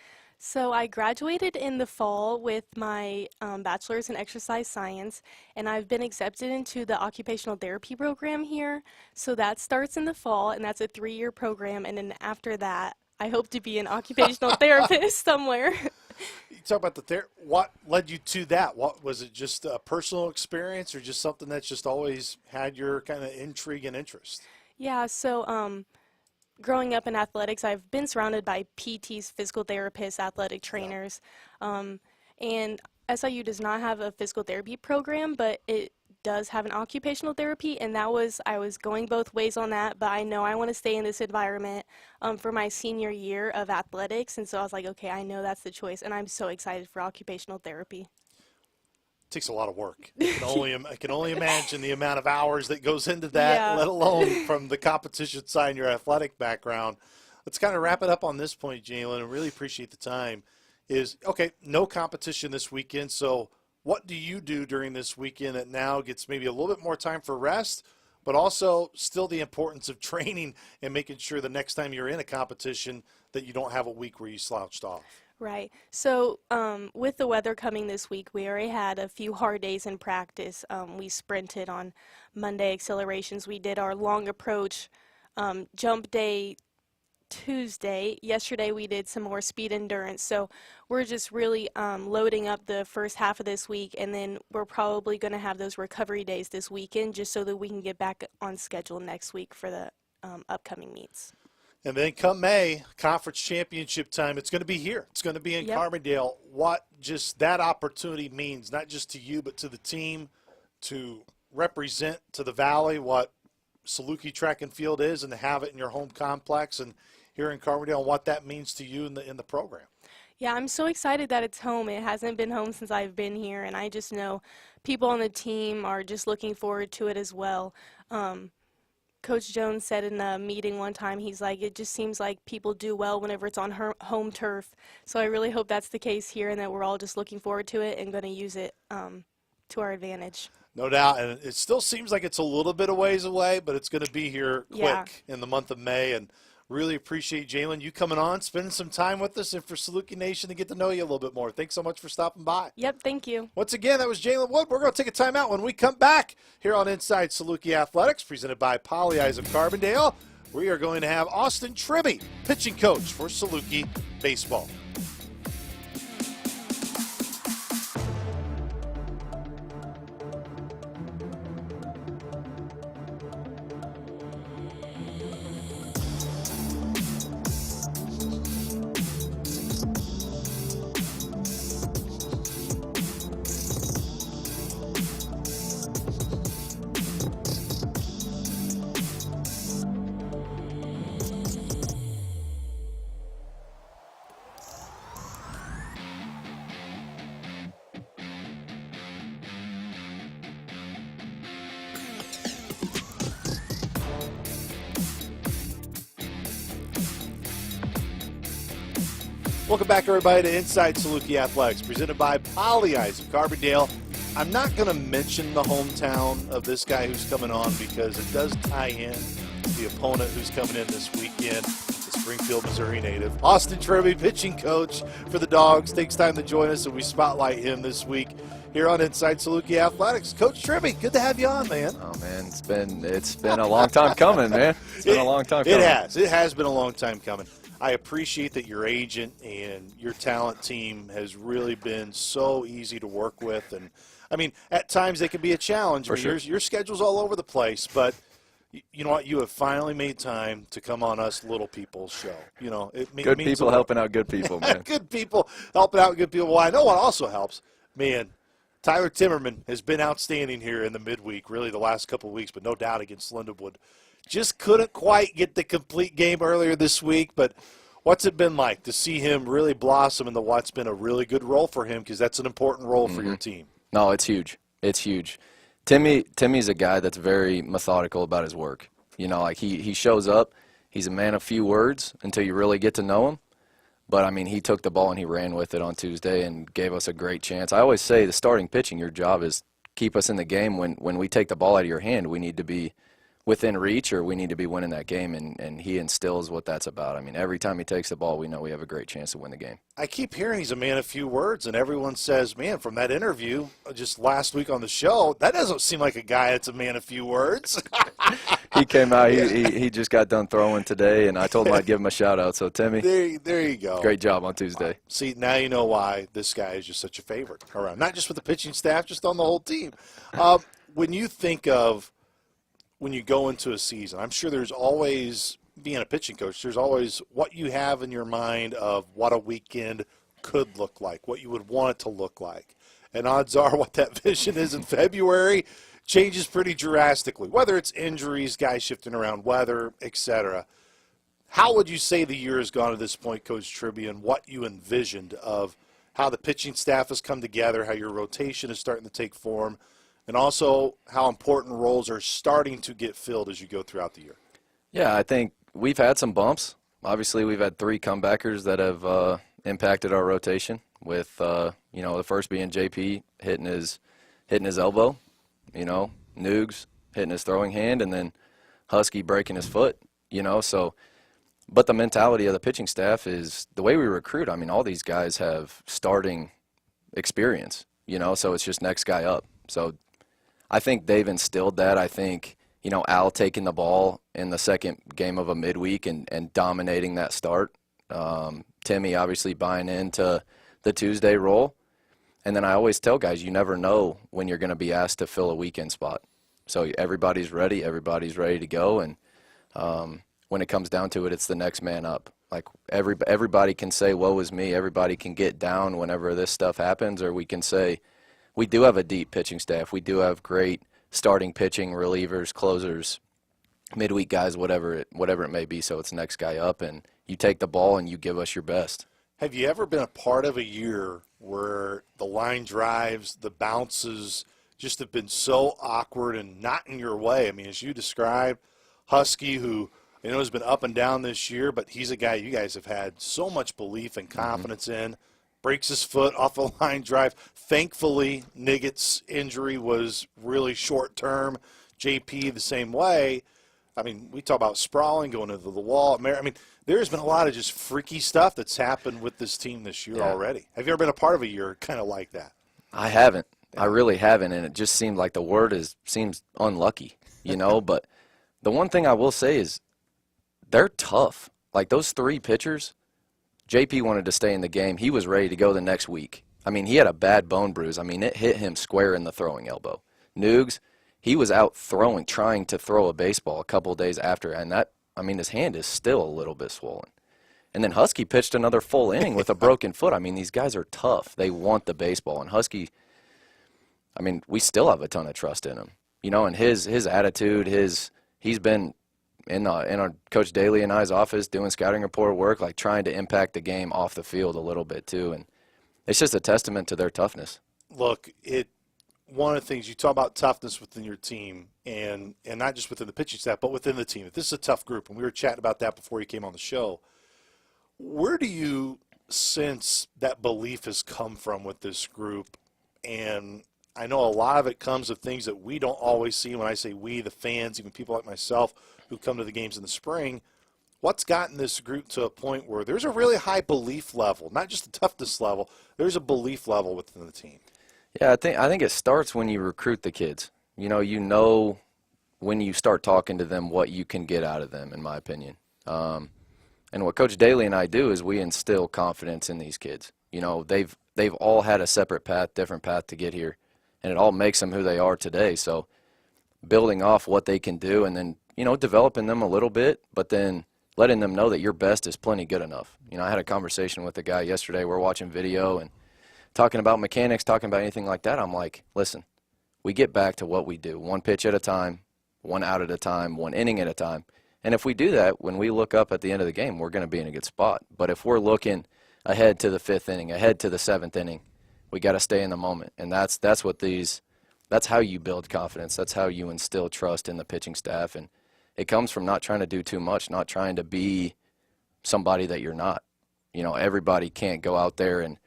So I graduated in the fall with my bachelor's in exercise science, and I've been accepted into the occupational therapy program here. So that starts in the fall, and that's a 3-year program, and then after that, I hope to be an occupational therapist somewhere. You talk about what led you to that? What was it, just a personal experience, or just something that's just always had your kind of intrigue and interest? Yeah, so growing up in athletics, I've been surrounded by PTs, physical therapists, athletic trainers, and SIU does not have a physical therapy program, but it does have an occupational therapy, and I was going both ways on that, but I know I want to stay in this environment for my senior year of athletics, and so I was like, okay, I know that's the choice, and I'm so excited for occupational therapy. It takes a lot of work. I can only imagine the amount of hours that goes into that, let alone from the competition side and your athletic background. Let's kind of wrap it up on this point, Jalen, and really appreciate the time. Okay, no competition this weekend, so what do you do during this weekend that now gets maybe a little bit more time for rest, but also still the importance of training and making sure the next time you're in a competition that you don't have a week where you slouched off? Right. So with the weather coming this week, we already had a few hard days in practice. We sprinted on Monday accelerations. We did our long approach jump day Tuesday. Yesterday we did some more speed endurance. So we're just really loading up the first half of this week, and then we're probably going to have those recovery days this weekend just so that we can get back on schedule next week for the upcoming meets. And then come May, conference championship time, it's going to be here. It's going to be in Carbondale. What just that opportunity means, not just to you but to the team, to represent to the Valley what Saluki Track and Field is, and to have it in your home complex and here in Carbondale, and what that means to you in the program. Yeah, I'm so excited that it's home. It hasn't been home since I've been here, and I just know people on the team are just looking forward to it as well. Coach Jones said in a meeting one time, he's like, it just seems like people do well whenever it's on home turf. So I really hope that's the case here and that we're all just looking forward to it and going to use it to our advantage. No doubt, and it still seems like it's a little bit of ways away, but it's going to be here quick in the month of May, and Really appreciate, Jalen, you coming on, spending some time with us, and for Saluki Nation to get to know you a little bit more. Thanks so much for stopping by. Yep, thank you. Once again, that was Jalen Wood. We're going to take a timeout. When we come back here on Inside Saluki Athletics, presented by Poly Eyes of Carbondale, we are going to have Austin Tribby, pitching coach for Saluki Baseball. Welcome back, everybody, to Inside Saluki Athletics, presented by Poly Eyes of Carbondale. I'm not going to mention the hometown of this guy who's coming on because it does tie in to the opponent who's coming in this weekend, the Springfield, Missouri native. Austin Tribby, pitching coach for the Dogs, takes time to join us, and we spotlight him this week here on Inside Saluki Athletics. Coach Tribby, good to have you on, man. Oh, man, it's been a long time coming, man. It's been a long time coming. It has been a long time coming. I appreciate that your agent and your talent team has really been so easy to work with. And, I mean, at times they can be a challenge. For sure. Your schedule's all over the place, but you know what? You have finally made time to come on us little people's show. You know, it good means people helping out good people, man. Good people helping out good people. Well, I know what also helps. Man, Tyler Timmerman has been outstanding here in the midweek, really the last couple of weeks, but no doubt against Lindenwood. Just couldn't quite get the complete game earlier this week, but what's it been like to see him really blossom into what's been a really good role for him, because that's an important role for your team? No, it's huge. It's huge. Timmy's a guy that's very methodical about his work. You know, like he shows up. He's a man of few words until you really get to know him. But, I mean, he took the ball and he ran with it on Tuesday and gave us a great chance. I always say the starting pitching, your job is keep us in the game. When we take the ball out of your hand, we need to be within reach or we need to be winning that game, and he instills what that's about. I mean, every time he takes the ball, we know we have a great chance to win the game. I keep hearing he's a man of few words, and everyone says, man, from that interview just last week on the show, that doesn't seem like a guy that's a man of few words. He came out, he just got done throwing today, and I told him I'd give him a shout-out. So, Timmy, there you go. Great job on Tuesday. See, now you know why this guy is just such a favorite around, not just with the pitching staff, just on the whole team. When you think of when you go into a season, I'm sure there's always, being a pitching coach, there's always what you have in your mind of what a weekend could look like, what you would want it to look like. And odds are what that vision is in February changes pretty drastically, whether it's injuries, guys shifting around, weather, etc. How would you say the year has gone to this point, Coach Tribby, and what you envisioned of how the pitching staff has come together, how your rotation is starting to take form, and also how important roles are starting to get filled as you go throughout the year? Yeah, I think we've had some bumps. Obviously, we've had 3 comebackers that have impacted our rotation, with the first being JP hitting his elbow, Noogs hitting his throwing hand, and then Husky breaking his foot. So, but the mentality of the pitching staff is the way we recruit. I mean, all these guys have starting experience, so it's just next guy up. So I think they've instilled that. I think, Al taking the ball in the second game of a midweek and dominating that start. Timmy obviously buying into the Tuesday role. And then I always tell guys, you never know when you're going to be asked to fill a weekend spot. So everybody's ready to go. And when it comes down to it, it's the next man up. Like everybody can say, woe is me. Everybody can get down whenever this stuff happens, or we can say, we do have a deep pitching staff. We do have great starting pitching, relievers, closers, midweek guys, whatever it may be. So it's next guy up, and you take the ball and you give us your best. Have you ever been a part of a year where the line drives, the bounces just have been so awkward and not in your way? I mean, as you described, Husky, who has been up and down this year, but he's a guy you guys have had so much belief and confidence in. Breaks his foot off a line drive. Thankfully, Niggett's injury was really short term. JP the same way. I mean, we talk about sprawling, going into the wall. I mean, there's been a lot of just freaky stuff that's happened with this team this year already. Have you ever been a part of a year kind of like that? I haven't. I really haven't, and it just seemed like the word seems unlucky, you know. But the one thing I will say is they're tough. Like those 3 pitchers, JP wanted to stay in the game. He was ready to go the next week. I mean, he had a bad bone bruise. I mean, it hit him square in the throwing elbow. Nugs, he was out trying to throw a baseball a couple of days after, and his hand is still a little bit swollen. And then Husky pitched another full inning with a broken foot. I mean, these guys are tough. They want the baseball. And Husky, I mean, we still have a ton of trust in him. You know, and his attitude, he's been in our Coach Daly and I's office doing scouting report work, like trying to impact the game off the field a little bit too. And it's just a testament to their toughness. Look, one of the things you talk about toughness within your team, and not just within the pitching staff, but within the team. This is a tough group, and we were chatting about that before you came on the show. Where do you sense that belief has come from with this group? And I know a lot of it comes of things that we don't always see. When I say we, the fans, even people like myself who come to the games in the spring. What's gotten this group to a point where there's a really high belief level, not just the toughness level, there's a belief level within the team? Yeah, I think it starts when you recruit the kids. You know when you start talking to them what you can get out of them, in my opinion. And what Coach Daly and I do is we instill confidence in these kids. You know, they've all had a separate path, different path to get here, and it all makes them who they are today. So building off what they can do and then, you know, developing them a little bit, but then letting them know that your best is plenty good enough. You know, I had a conversation with a guy yesterday. We're watching video and talking about mechanics, talking about anything like that. I'm like, listen, we get back to what we do, 1 pitch at a time, 1 out at a time, 1 inning at a time. And if we do that, when we look up at the end of the game, we're going to be in a good spot. But if we're looking ahead to the 5th inning, ahead to the 7th inning, we got to stay in the moment. And that's how you build confidence. That's how you instill trust in the pitching staff. And it comes from not trying to do too much, not trying to be somebody that you're not. You know, everybody can't go out there and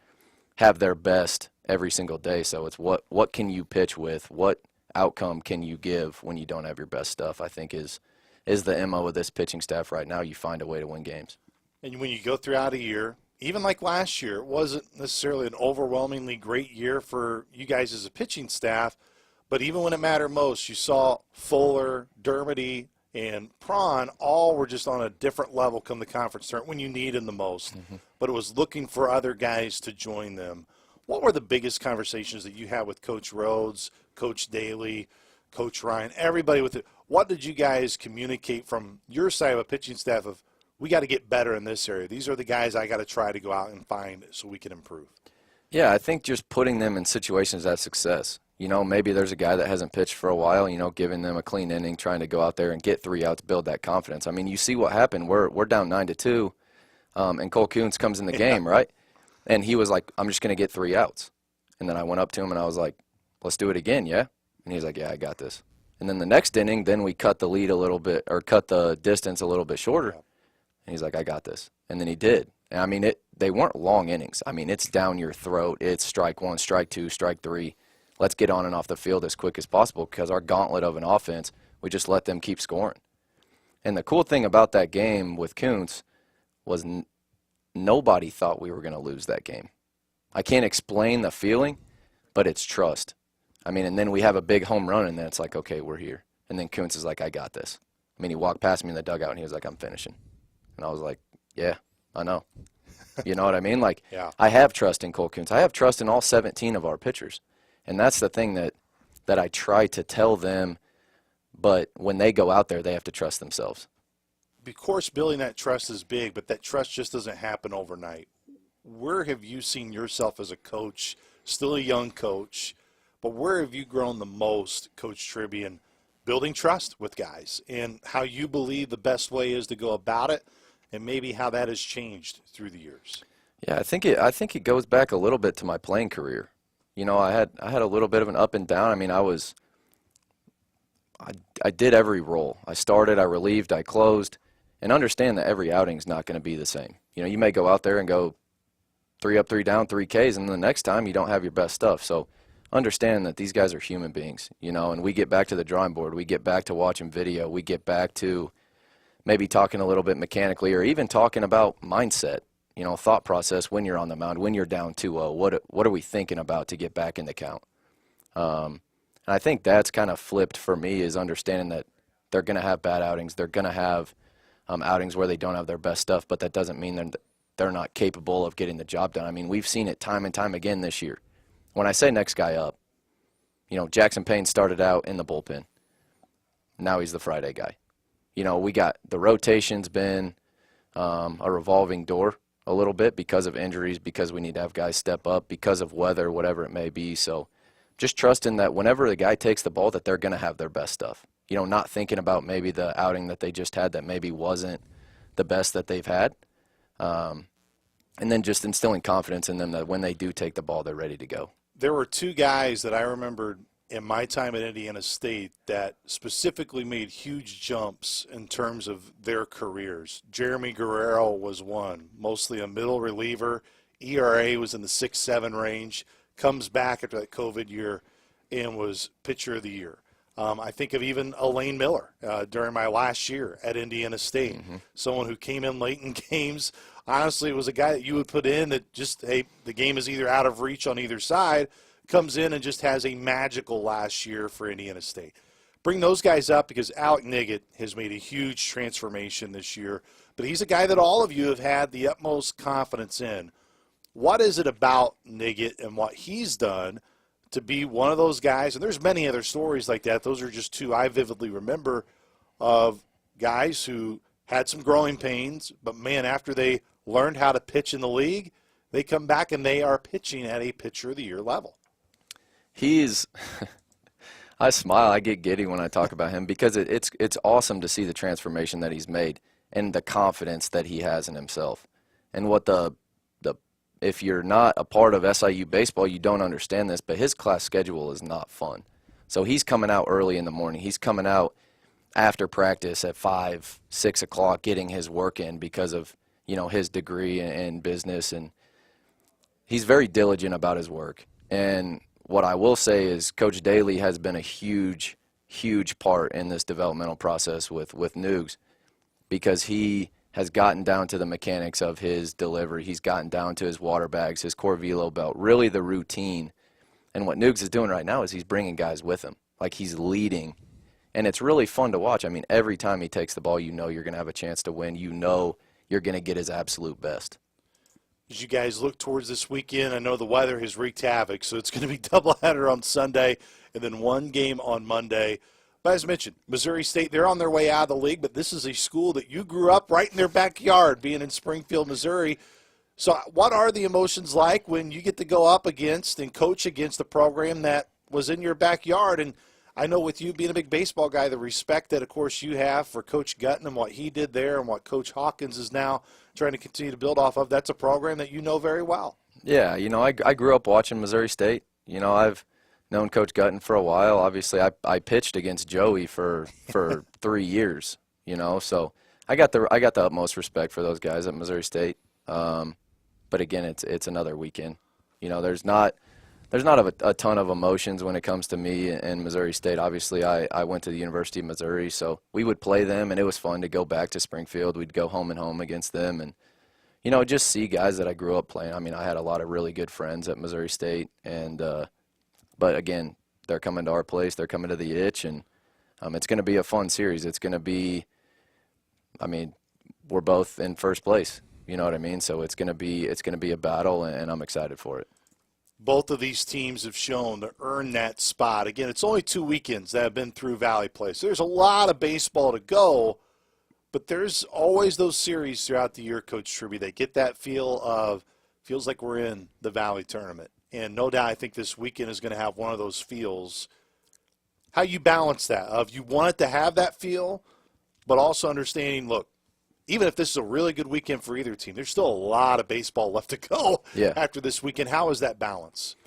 have their best every single day. So it's what can you pitch with? What outcome can you give when you don't have your best stuff, I think is the MO of this pitching staff right now. You find a way to win games. And when you go throughout a year, even like last year, it wasn't necessarily an overwhelmingly great year for you guys as a pitching staff, but even when it mattered most, you saw Fuller, Dermody, and Prawn all were just on a different level come the conference tournament when you need them the most. Mm-hmm. But it was looking for other guys to join them. What were the biggest conversations that you had with Coach Rhodes, Coach Daly, Coach Ryan, everybody with it? What did you guys communicate from your side of a pitching staff of, we got to get better in this area? These are the guys I got to try to go out and find so we can improve. Yeah, I think just putting them in situations of success. You know, maybe there's a guy that hasn't pitched for a while, you know, giving them a clean inning, trying to go out there and get 3 outs, build that confidence. I mean, you see what happened. We're down 9-2, and Cole Kuntz comes in the game, right? And he was like, I'm just going to get 3 outs. And then I went up to him and I was like, let's do it again, yeah? And he was like, yeah, I got this. And then the next inning, then we cut the lead a little bit, or cut the distance a little bit shorter. And he's like, I got this. And then he did. And I mean, they weren't long innings. I mean, it's down your throat. It's strike 1, strike 2, strike 3. Let's get on and off the field as quick as possible because our gauntlet of an offense, we just let them keep scoring. And the cool thing about that game with Kuntz was nobody thought we were going to lose that game. I can't explain the feeling, but it's trust. I mean, and then we have a big home run, and then it's like, okay, we're here. And then Kuntz is like, I got this. I mean, he walked past me in the dugout, and he was like, I'm finishing. And I was like, yeah, I know. You know what I mean? Like, yeah. I have trust in Cole Kuntz. I have trust in all 17 of our pitchers. And that's the thing that I try to tell them, but when they go out there, they have to trust themselves. Of course, building that trust is big, but that trust just doesn't happen overnight. Where have you seen yourself as a coach, still a young coach, but where have you grown the most, Coach Tribby, in building trust with guys and how you believe the best way is to go about it and maybe how that has changed through the years? Yeah, I think it goes back a little bit to my playing career. You know, I had a little bit of an up and down. I mean, I did every role. I started, I relieved, I closed, and understand that every outing's not going to be the same. You know, you may go out there and go 3 up, 3 down, 3 Ks, and the next time you don't have your best stuff. So understanding that these guys are human beings, and we get back to the drawing board. We get back to watching video. We get back to maybe talking a little bit mechanically, or even talking about mindset, thought process when you're on the mound, when you're down 2-0. What are we thinking about to get back in the count? And I think that's kind of flipped for me, is understanding that they're going to have bad outings. They're going to have outings where they don't have their best stuff, but that doesn't mean they're not capable of getting the job done. I mean, we've seen it time and time again this year. When I say next guy up, Jackson Payne started out in the bullpen. Now he's the Friday guy. We got the rotation's been a revolving door a little bit because of injuries, because we need to have guys step up, because of weather, whatever it may be. So just trusting that whenever the guy takes the ball, that they're going to have their best stuff. Not thinking about maybe the outing that they just had that maybe wasn't the best that they've had. And then just instilling confidence in them that when they do take the ball, they're ready to go. There were two guys that I remembered in my time at Indiana State that specifically made huge jumps in terms of their careers. Jeremy Guerrero was one, mostly a middle reliever. ERA was in the 6.7 range, comes back after that COVID year and was pitcher of the year. I think of even Elaine Miller during my last year at Indiana State, someone who came in late in games. Honestly, it was a guy that you would put in that just, hey, the game is either out of reach on either side, comes in and just has a magical last year for Indiana State. Bring those guys up because Alec Niggett has made a huge transformation this year, but he's a guy that all of you have had the utmost confidence in. What is it about Niggett and what he's done to be one of those guys? And there's many other stories like that. Those are just two I vividly remember of guys who had some growing pains, but, man, after they learned how to pitch in the league, they come back and they are pitching at a pitcher of the year level. He's I smile, I get giddy when I talk about him because it's awesome to see the transformation that he's made and the confidence that he has in himself. And what if you're not a part of SIU baseball, you don't understand this, but his class schedule is not fun. So he's coming out early in the morning. He's coming out after practice at 5, 6 o'clock getting his work in because of, his degree in business. And he's very diligent about his work. And what I will say is Coach Daly has been a huge, huge part in this developmental process with Noogs because he has gotten down to the mechanics of his delivery. He's gotten down to his water bags, his core velo belt, really the routine. And what Noogs is doing right now is he's bringing guys with him. Like he's leading. And it's really fun to watch. I mean, every time he takes the ball, you're going to have a chance to win. You're going to get his absolute best. As you guys look towards this weekend, I know the weather has wreaked havoc, so it's going to be doubleheader on Sunday and then one game on Monday. But as mentioned, Missouri State, they're on their way out of the league, but this is a school that you grew up right in their backyard, being in Springfield, Missouri. So what are the emotions like when you get to go up against and coach against a program that was in your backyard? And I know with you being a big baseball guy, the respect that, of course, you have for Coach Gutton and what he did there and what Coach Hawkins is now trying to continue to build off of, that's a program that you know very well. Yeah, I grew up watching Missouri State. I've known Coach Gutton for a while. Obviously, I pitched against Joey for 3 years, so I got the utmost respect for those guys at Missouri State. But again, it's another weekend. There's not a ton of emotions when it comes to me and Missouri State. Obviously, I went to the University of Missouri, so we would play them, and it was fun to go back to Springfield. We'd go home and home against them, and just see guys that I grew up playing. I mean, I had a lot of really good friends at Missouri State, and but again, they're coming to our place. They're coming to the Itch, and it's going to be a fun series. It's going to be, we're both in first place. You know what I mean? So it's going to be a battle, and I'm excited for it. Both of these teams have shown to earn that spot. Again, it's only 2 weekends that have been through Valley Place. There's a lot of baseball to go, but there's always those series throughout the year, Coach Truby, that get that feels like we're in the Valley tournament. And no doubt I think this weekend is going to have one of those feels. How you balance that of you want it to have that feel, but also understanding, look, even if this is a really good weekend for either team, there's still a lot of baseball left to go after this weekend. How is that balance?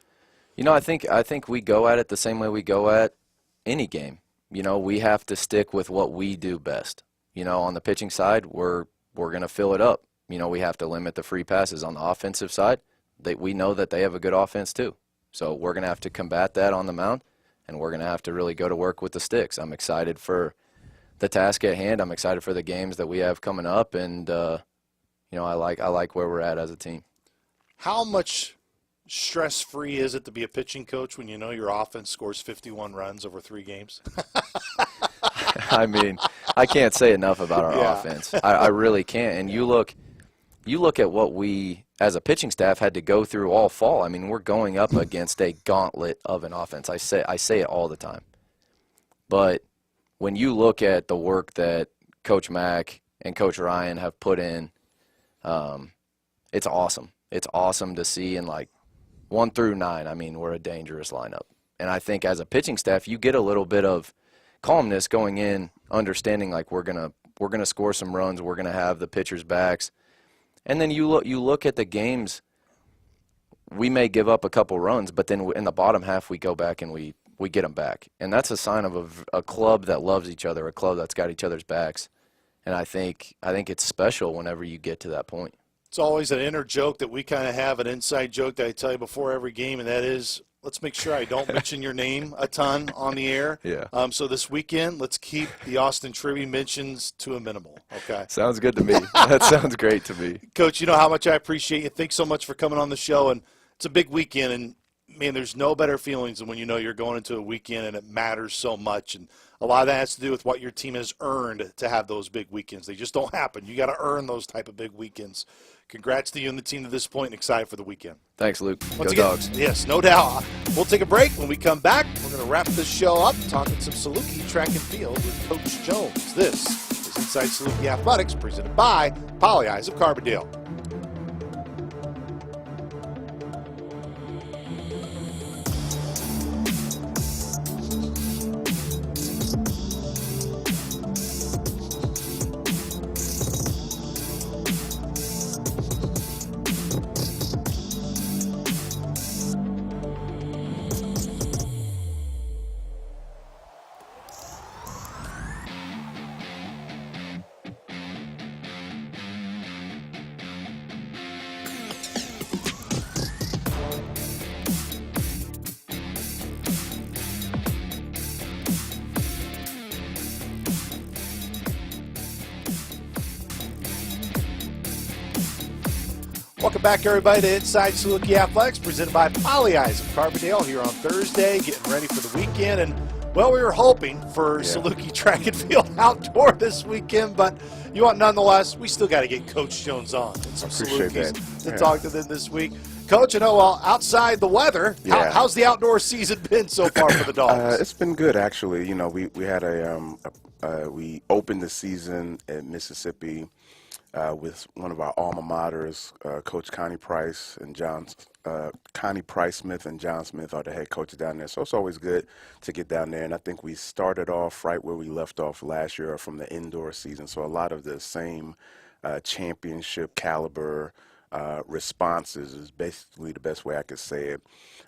I think we go at it the same way we go at any game. We have to stick with what we do best. On the pitching side, we're going to fill it up. We have to limit the free passes. On the offensive side, we know that they have a good offense too. So we're going to have to combat that on the mound, and we're going to have to really go to work with the sticks. I'm excited for the task at hand. I'm excited for the games that we have coming up, and I like where we're at as a team. How much stress-free is it to be a pitching coach when you know your offense scores 51 runs over 3 games? I mean, I can't say enough about our offense. I really can't. And you look at what we, as a pitching staff, had to go through all fall. I mean, we're going up against a gauntlet of an offense. I say it all the time. But when you look at the work that Coach Mack and Coach Ryan have put in, it's awesome. It's awesome to see. And 1 through 9, I mean, we're a dangerous lineup. And I think as a pitching staff, you get a little bit of calmness going in, understanding we're gonna score some runs, we're gonna have the pitchers' backs, and then you look at the games. We may give up a couple runs, but then in the bottom half we go back and we get them back, and that's a sign of a club that loves each other, a club that's got each other's backs, and I think it's special whenever you get to that point. It's always an inner joke that we kind of have, an inside joke that I tell you before every game, and that is, let's make sure I don't mention your name a ton on the air. Yeah. So this weekend, let's keep the Austin Trivia mentions to a minimal, okay? Sounds good to me. That sounds great to me. Coach, you know how much I appreciate you. Thanks so much for coming on the show, and it's a big weekend, and, man, there's no better feelings than when you know you're going into a weekend and it matters so much, and a lot of that has to do with what your team has earned to have those big weekends. They just don't happen. You got to earn those type of big weekends. Congrats to you and the team to this point, and excited for the weekend. Thanks, Luke. Once Go again, Dogs. Yes, no doubt. We'll take a break. When we come back, we're going to wrap this show up talking some Saluki Track and Field with Coach Jones. This is Inside Saluki Athletics, presented by Poly Eyes of Carbondale. Welcome back, everybody, to Inside Saluki Athletics, presented by Poly Eyes of Carbondale here on Thursday, getting ready for the weekend. And, well, we were hoping for Saluki Track and Field outdoor this weekend, but nonetheless, we still got to get Coach Jones on and some Salukis to talk to them this week. Coach, I know, outside the weather, how's the outdoor season been so far for the Dogs? It's been good, actually. You know, we had we opened the season in Mississippi with one of our alma maters, Coach Connie Price Smith and John Smith are the head coaches down there. So it's always good to get down there. And I think we started off right where we left off last year from the indoor season. So a lot of the same championship caliber responses is basically the best way I could say it.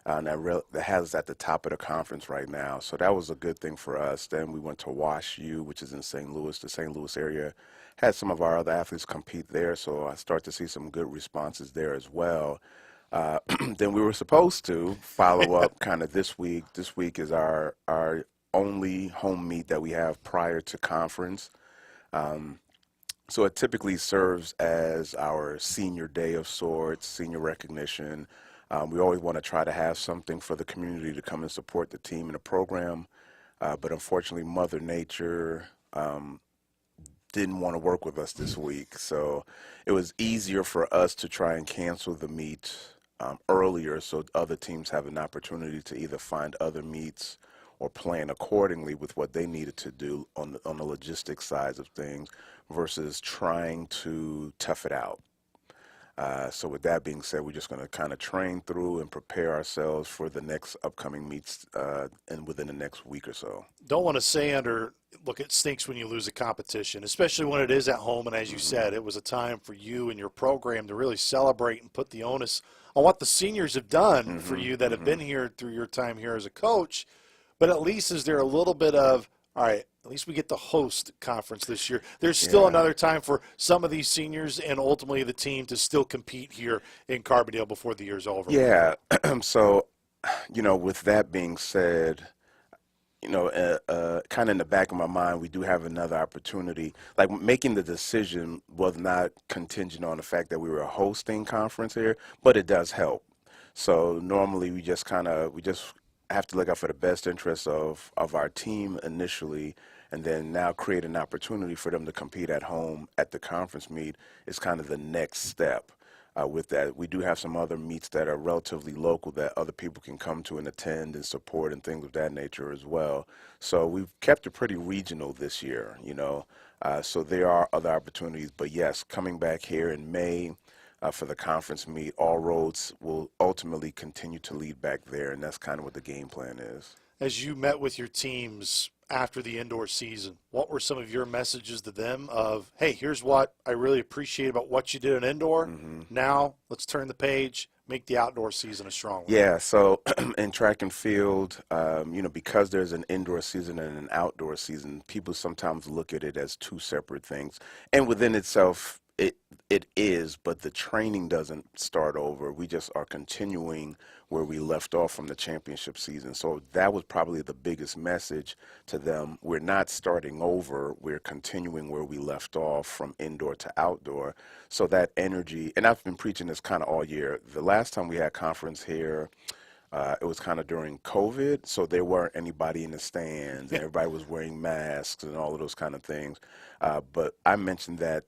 That has us at the top of the conference right now. So that was a good thing for us. Then we went to Wash U, which is in St. Louis, the St. Louis area. Had some of our other athletes compete there, so I start to see some good responses there as well. Then we were supposed to follow up kind of this week. This week is our only home meet that we have prior to conference. So it typically serves as our senior day of sorts, senior recognition. We always want to try to have something for the community to come and support the team and the program. But unfortunately, Mother Nature didn't want to work with us this week. So it was easier for us to try and cancel the meet earlier so other teams have an opportunity to either find other meets or plan accordingly with what they needed to do on the logistics side of things versus trying to tough it out. So with that being said, we're just going to kind of train through and prepare ourselves for the next upcoming meets and within the next week or so. Don't want to say look, it stinks when you lose a competition, especially when it is at home. And as you said, it was a time for you and your program to really celebrate and put the onus on what the seniors have done for you that have been here through your time here as a coach. But at least is there a little bit of, all right, at least we get to host conference this year. There's still another time for some of these seniors and ultimately the team to still compete here in Carbondale before the year's over. Yeah, so with that being said, kind of in the back of my mind, we do have another opportunity. Like making the decision was not contingent on the fact that we were hosting conference here, but it does help. So normally we just have to look out for the best interests of our team initially, and then now create an opportunity for them to compete at home at the conference meet is kind of the next step. With that, we do have some other meets that are relatively local that other people can come to and attend and support and things of that nature as well. So we've kept it pretty regional this year. So there are other opportunities. But yes, coming back here in May for the conference meet, all roads will ultimately continue to lead back there, and that's kind of what the game plan is. As you met with your teams after the indoor season, what were some of your messages to them of, hey, here's what I really appreciate about what you did in indoor. Now let's turn the page, make the outdoor season a strong one? Yeah, so in track and field, because there's an indoor season and an outdoor season, people sometimes look at it as two separate things. And within itself, it is, but the training doesn't start over. We just are continuing where we left off from the championship season. So that was probably the biggest message to them. We're not starting over. We're continuing where we left off from indoor to outdoor. So that energy, and I've been preaching this kind of all year. The last time we had conference here, it was kind of during COVID, so there weren't anybody in the stands, and everybody was wearing masks and all of those kind of things. But I mentioned that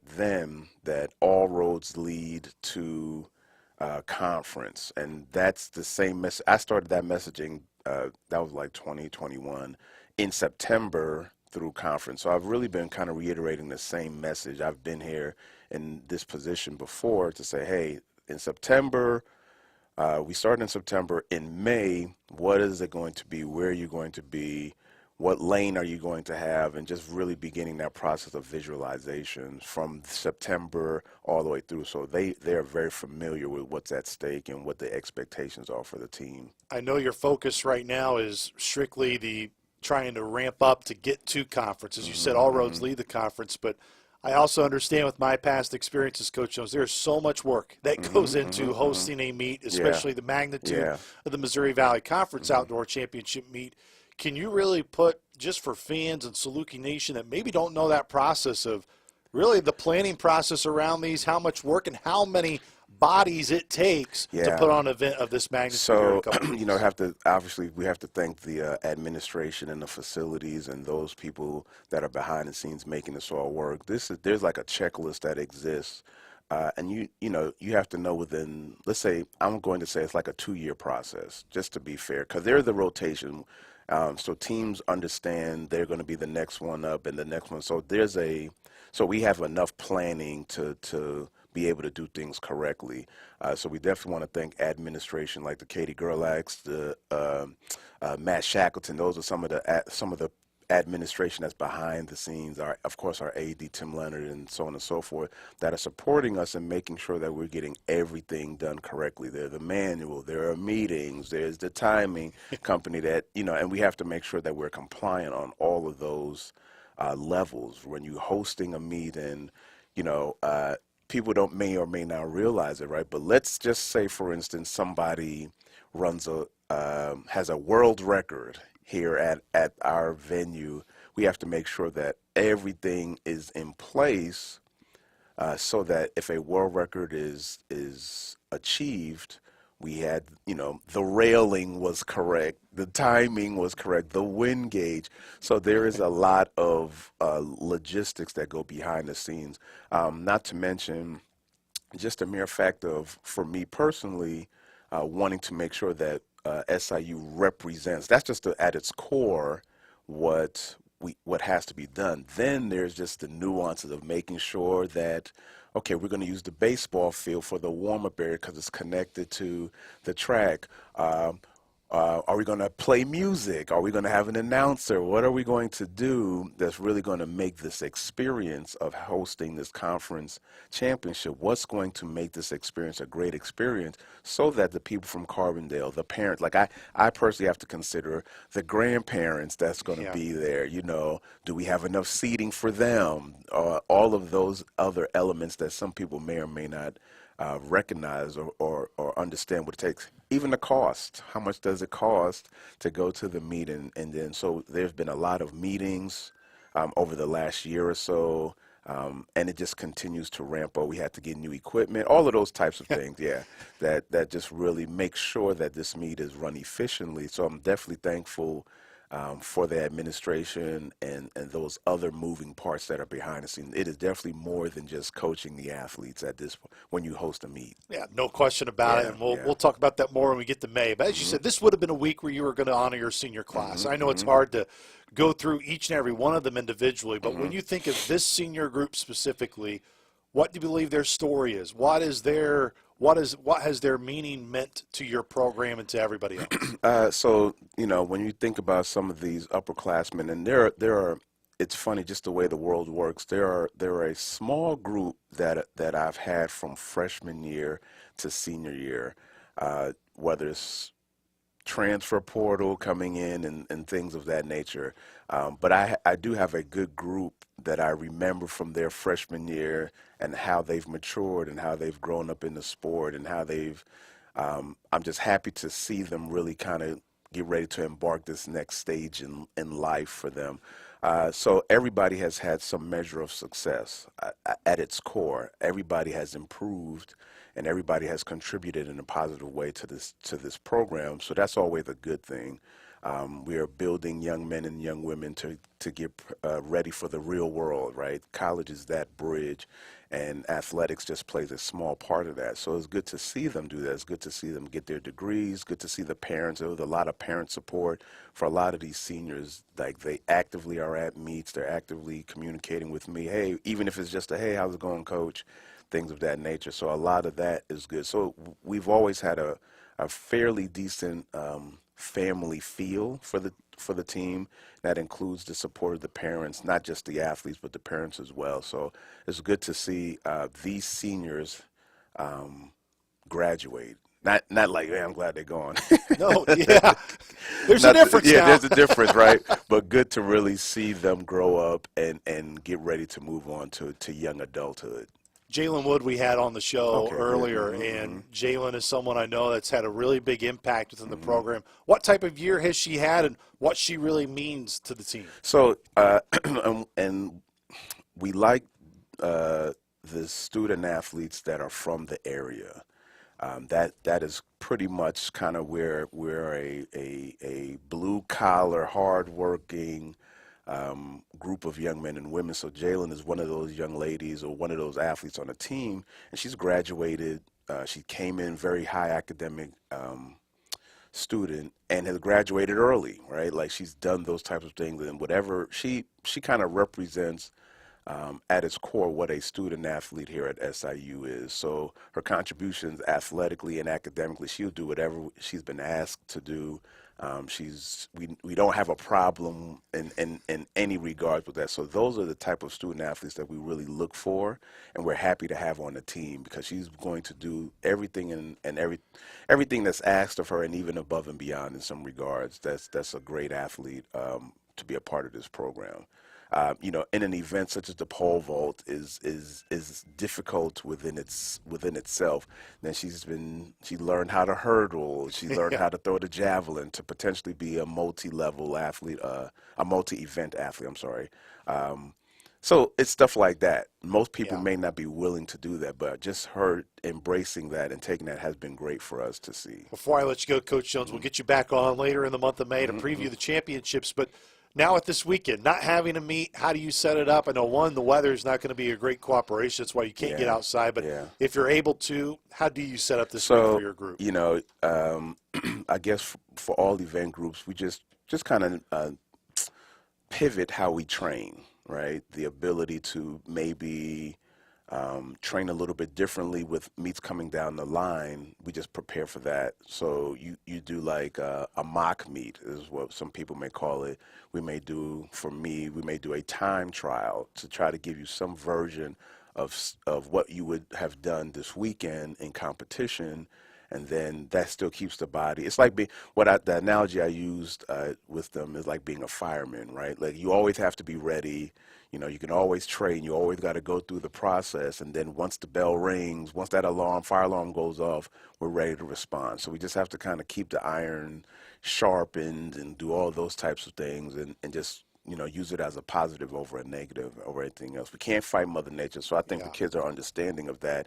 all roads lead to conference, and that's the same message. I started that messaging, that was like 2021, in September through conference. So I've really been kind of reiterating the same message. I've been here in this position before to say, hey, in September, we started in September. In May, what is it going to be? Where are you going to be? What lane are you going to have? And just really beginning that process of visualization from September all the way through. So they're very familiar with what's at stake and what the expectations are for the team. I know your focus right now is strictly the trying to ramp up to get to conference. As you said, all roads lead the conference, but I also understand with my past experiences, Coach Jones, there's so much work that goes into hosting a meet, especially the magnitude of the Missouri Valley Conference Outdoor Championship meet. Can you really put, just for fans and Saluki Nation that maybe don't know that process of really the planning process around these, how much work and how many bodies it takes to put on an event of this magnitude? So, obviously we have to thank the administration and the facilities and those people that are behind the scenes making this all work. There's like a checklist that exists. And you have to know within, let's say, I'm going to say it's like a 2-year process, just to be fair, because there's the rotation. So teams understand they're going to be the next one up and the next one. So so we have enough planning to be able to do things correctly. So we definitely want to thank administration like the Katie Gerlachs, the Matt Shackleton. Those are some of the administration that's behind the scenes, of course our AD Tim Leonard and so on and so forth, that are supporting us and making sure that we're getting everything done correctly. There's the manual, there are meetings, there's the timing company that, and we have to make sure that we're compliant on all of those levels. When you're hosting a meet and, people may or may not realize it, right? But let's just say, for instance, somebody has a world record here at our venue. We have to make sure that everything is in place so that if a world record is achieved, we had, the railing was correct, the timing was correct, the wind gauge. So there is a lot of logistics that go behind the scenes. Not to mention just a mere fact of, for me personally, wanting to make sure that SIU represents. That's just at its core what has to be done. Then there's just the nuances of making sure that, okay, we're going to use the baseball field for the warm-up area because it's connected to the track. Are we going to play music? Are we going to have an announcer? What are we going to do that's really going to make this experience of hosting this conference championship? What's going to make this experience a great experience so that the people from Carbondale, the parents, like I personally have to consider the grandparents that's going to be there. Do we have enough seating for them? All of those other elements that some people may or may not recognize or understand what it takes. Even the cost. How much does it cost to go to the meet? And then so there's been a lot of meetings over the last year or so. And it just continues to ramp up. We had to get new equipment, all of those types of things, yeah, that just really make sure that this meet is run efficiently. So I'm definitely thankful for the administration and those other moving parts that are behind the scenes. It is definitely more than just coaching the athletes at this when you host a meet. Yeah, no question about it, and we'll talk about that more when we get to May. But as you said, this would have been a week where you were going to honor your senior class. I know it's hard to go through each and every one of them individually, but when you think of this senior group specifically, what do you believe their story is? What has their meaning meant to your program and to everybody else? So when you think about some of these upperclassmen, and there are. It's funny just the way the world works. There are a small group that I've had from freshman year to senior year, whether it's transfer portal coming in and things of that nature. But I do have a good group that I remember from their freshman year and how they've matured and how they've grown up in the sport and how they've. I'm just happy to see them really kind of get ready to embark this next stage in life for them. So everybody has had some measure of success at its core. Everybody has improved, and everybody has contributed in a positive way to this program. So that's always a good thing. We are building young men and young women to get ready for the real world, right? College is that bridge, and athletics just plays a small part of that. So it's good to see them do that. It's good to see them get their degrees, good to see the parents. There was a lot of parent support for a lot of these seniors. Like, they actively are at meets. They're actively communicating with me. Hey, even if it's just a, hey, how's it going, coach? Things of that nature. So a lot of that is good. So we've always had a fairly decent family feel for the team that includes the support of the parents, not just the athletes, but the parents as well. So it's good to see these seniors graduate. Not like, hey, I'm glad they're gone. No, yeah. There's a difference now. Yeah, there's a difference, right? But good to really see them grow up and get ready to move on to young adulthood. Jalen Wood we had on the show earlier, and Jalen is someone I know that's had a really big impact within the program. What type of year has she had, and what she really means to the team? So, and we like the student athletes that are from the area. That is pretty much kind of where we're a blue collar, hardworking group of young men and women. So Jalen is one of those young ladies or one of those athletes on the team, and she's graduated. She came in very high academic student and has graduated early, right? Like, she's done those types of things, and whatever she kind of represents at its core what a student athlete here at SIU is. So her contributions athletically and academically, she'll do whatever she's been asked to do. We don't have a problem in any regard with that. So those are the type of student athletes that we really look for, and we're happy to have on the team, because she's going to do everything everything that's asked of her, and even above and beyond in some regards. That's a great athlete to be a part of this program. In an event such as the pole vault is difficult within itself. Then she learned how to hurdle. She learned how to throw the javelin to potentially be a multi-level athlete, a multi-event athlete. I'm sorry. So it's stuff like that. Most people may not be willing to do that, but just her embracing that and taking that has been great for us to see. Before I let you go, Coach Jones, we'll get you back on later in the month of May to preview the championships, but now at this weekend, not having a meet, how do you set it up? I know, the weather is not going to be a great cooperation. That's why you can't get outside. But if you're able to, how do you set up this week for your group? I guess for all event groups, we just kind of pivot how we train, right? The ability to maybe train a little bit differently with meets coming down the line. We just prepare for that. So you do like a mock meet is what some people may call it. We may do a time trial to try to give you some version of what you would have done this weekend in competition, and then that still keeps the body. It's like the analogy I used with them is like being a fireman, right? Like you always have to be ready. You know, you can always train. You always got to go through the process, and then once the bell rings, once that fire alarm goes off, we're ready to respond. So we just have to kind of keep the iron sharpened and do all those types of things, and just use it as a positive over a negative over anything else. We can't fight Mother Nature, so I think the kids are understanding of that.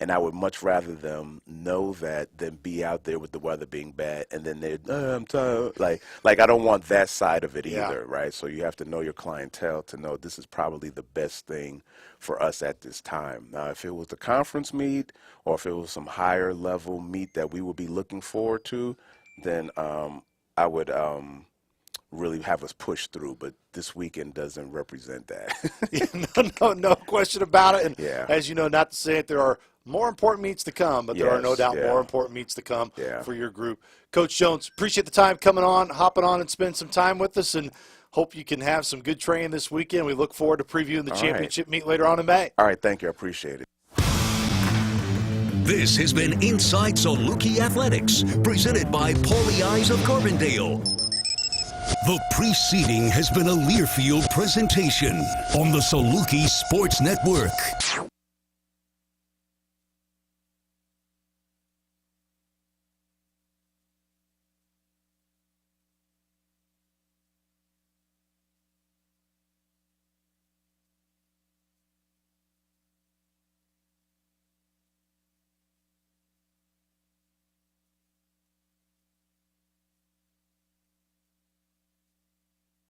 And I would much rather them know that than be out there with the weather being bad and then I'm tired. Like I don't want that side of it either, right? So you have to know your clientele to know this is probably the best thing for us at this time. Now, if it was the conference meet or if it was some higher level meet that we would be looking forward to, then I would really have us push through, but this weekend doesn't represent that. No question about it. And Yeah. as you know, not to say it, there are more important meets to come, but there are no doubt more important meets to come for your group. Coach Jones, appreciate the time hopping on and spending some time with us, and hope you can have some good training this weekend. We look forward to previewing the championship meet later on in May. All right, thank you. I appreciate it. This has been Inside Saluki Athletics, presented by Paulie Eyes of Carbondale. The preceding has been a Learfield presentation on the Saluki Sports Network.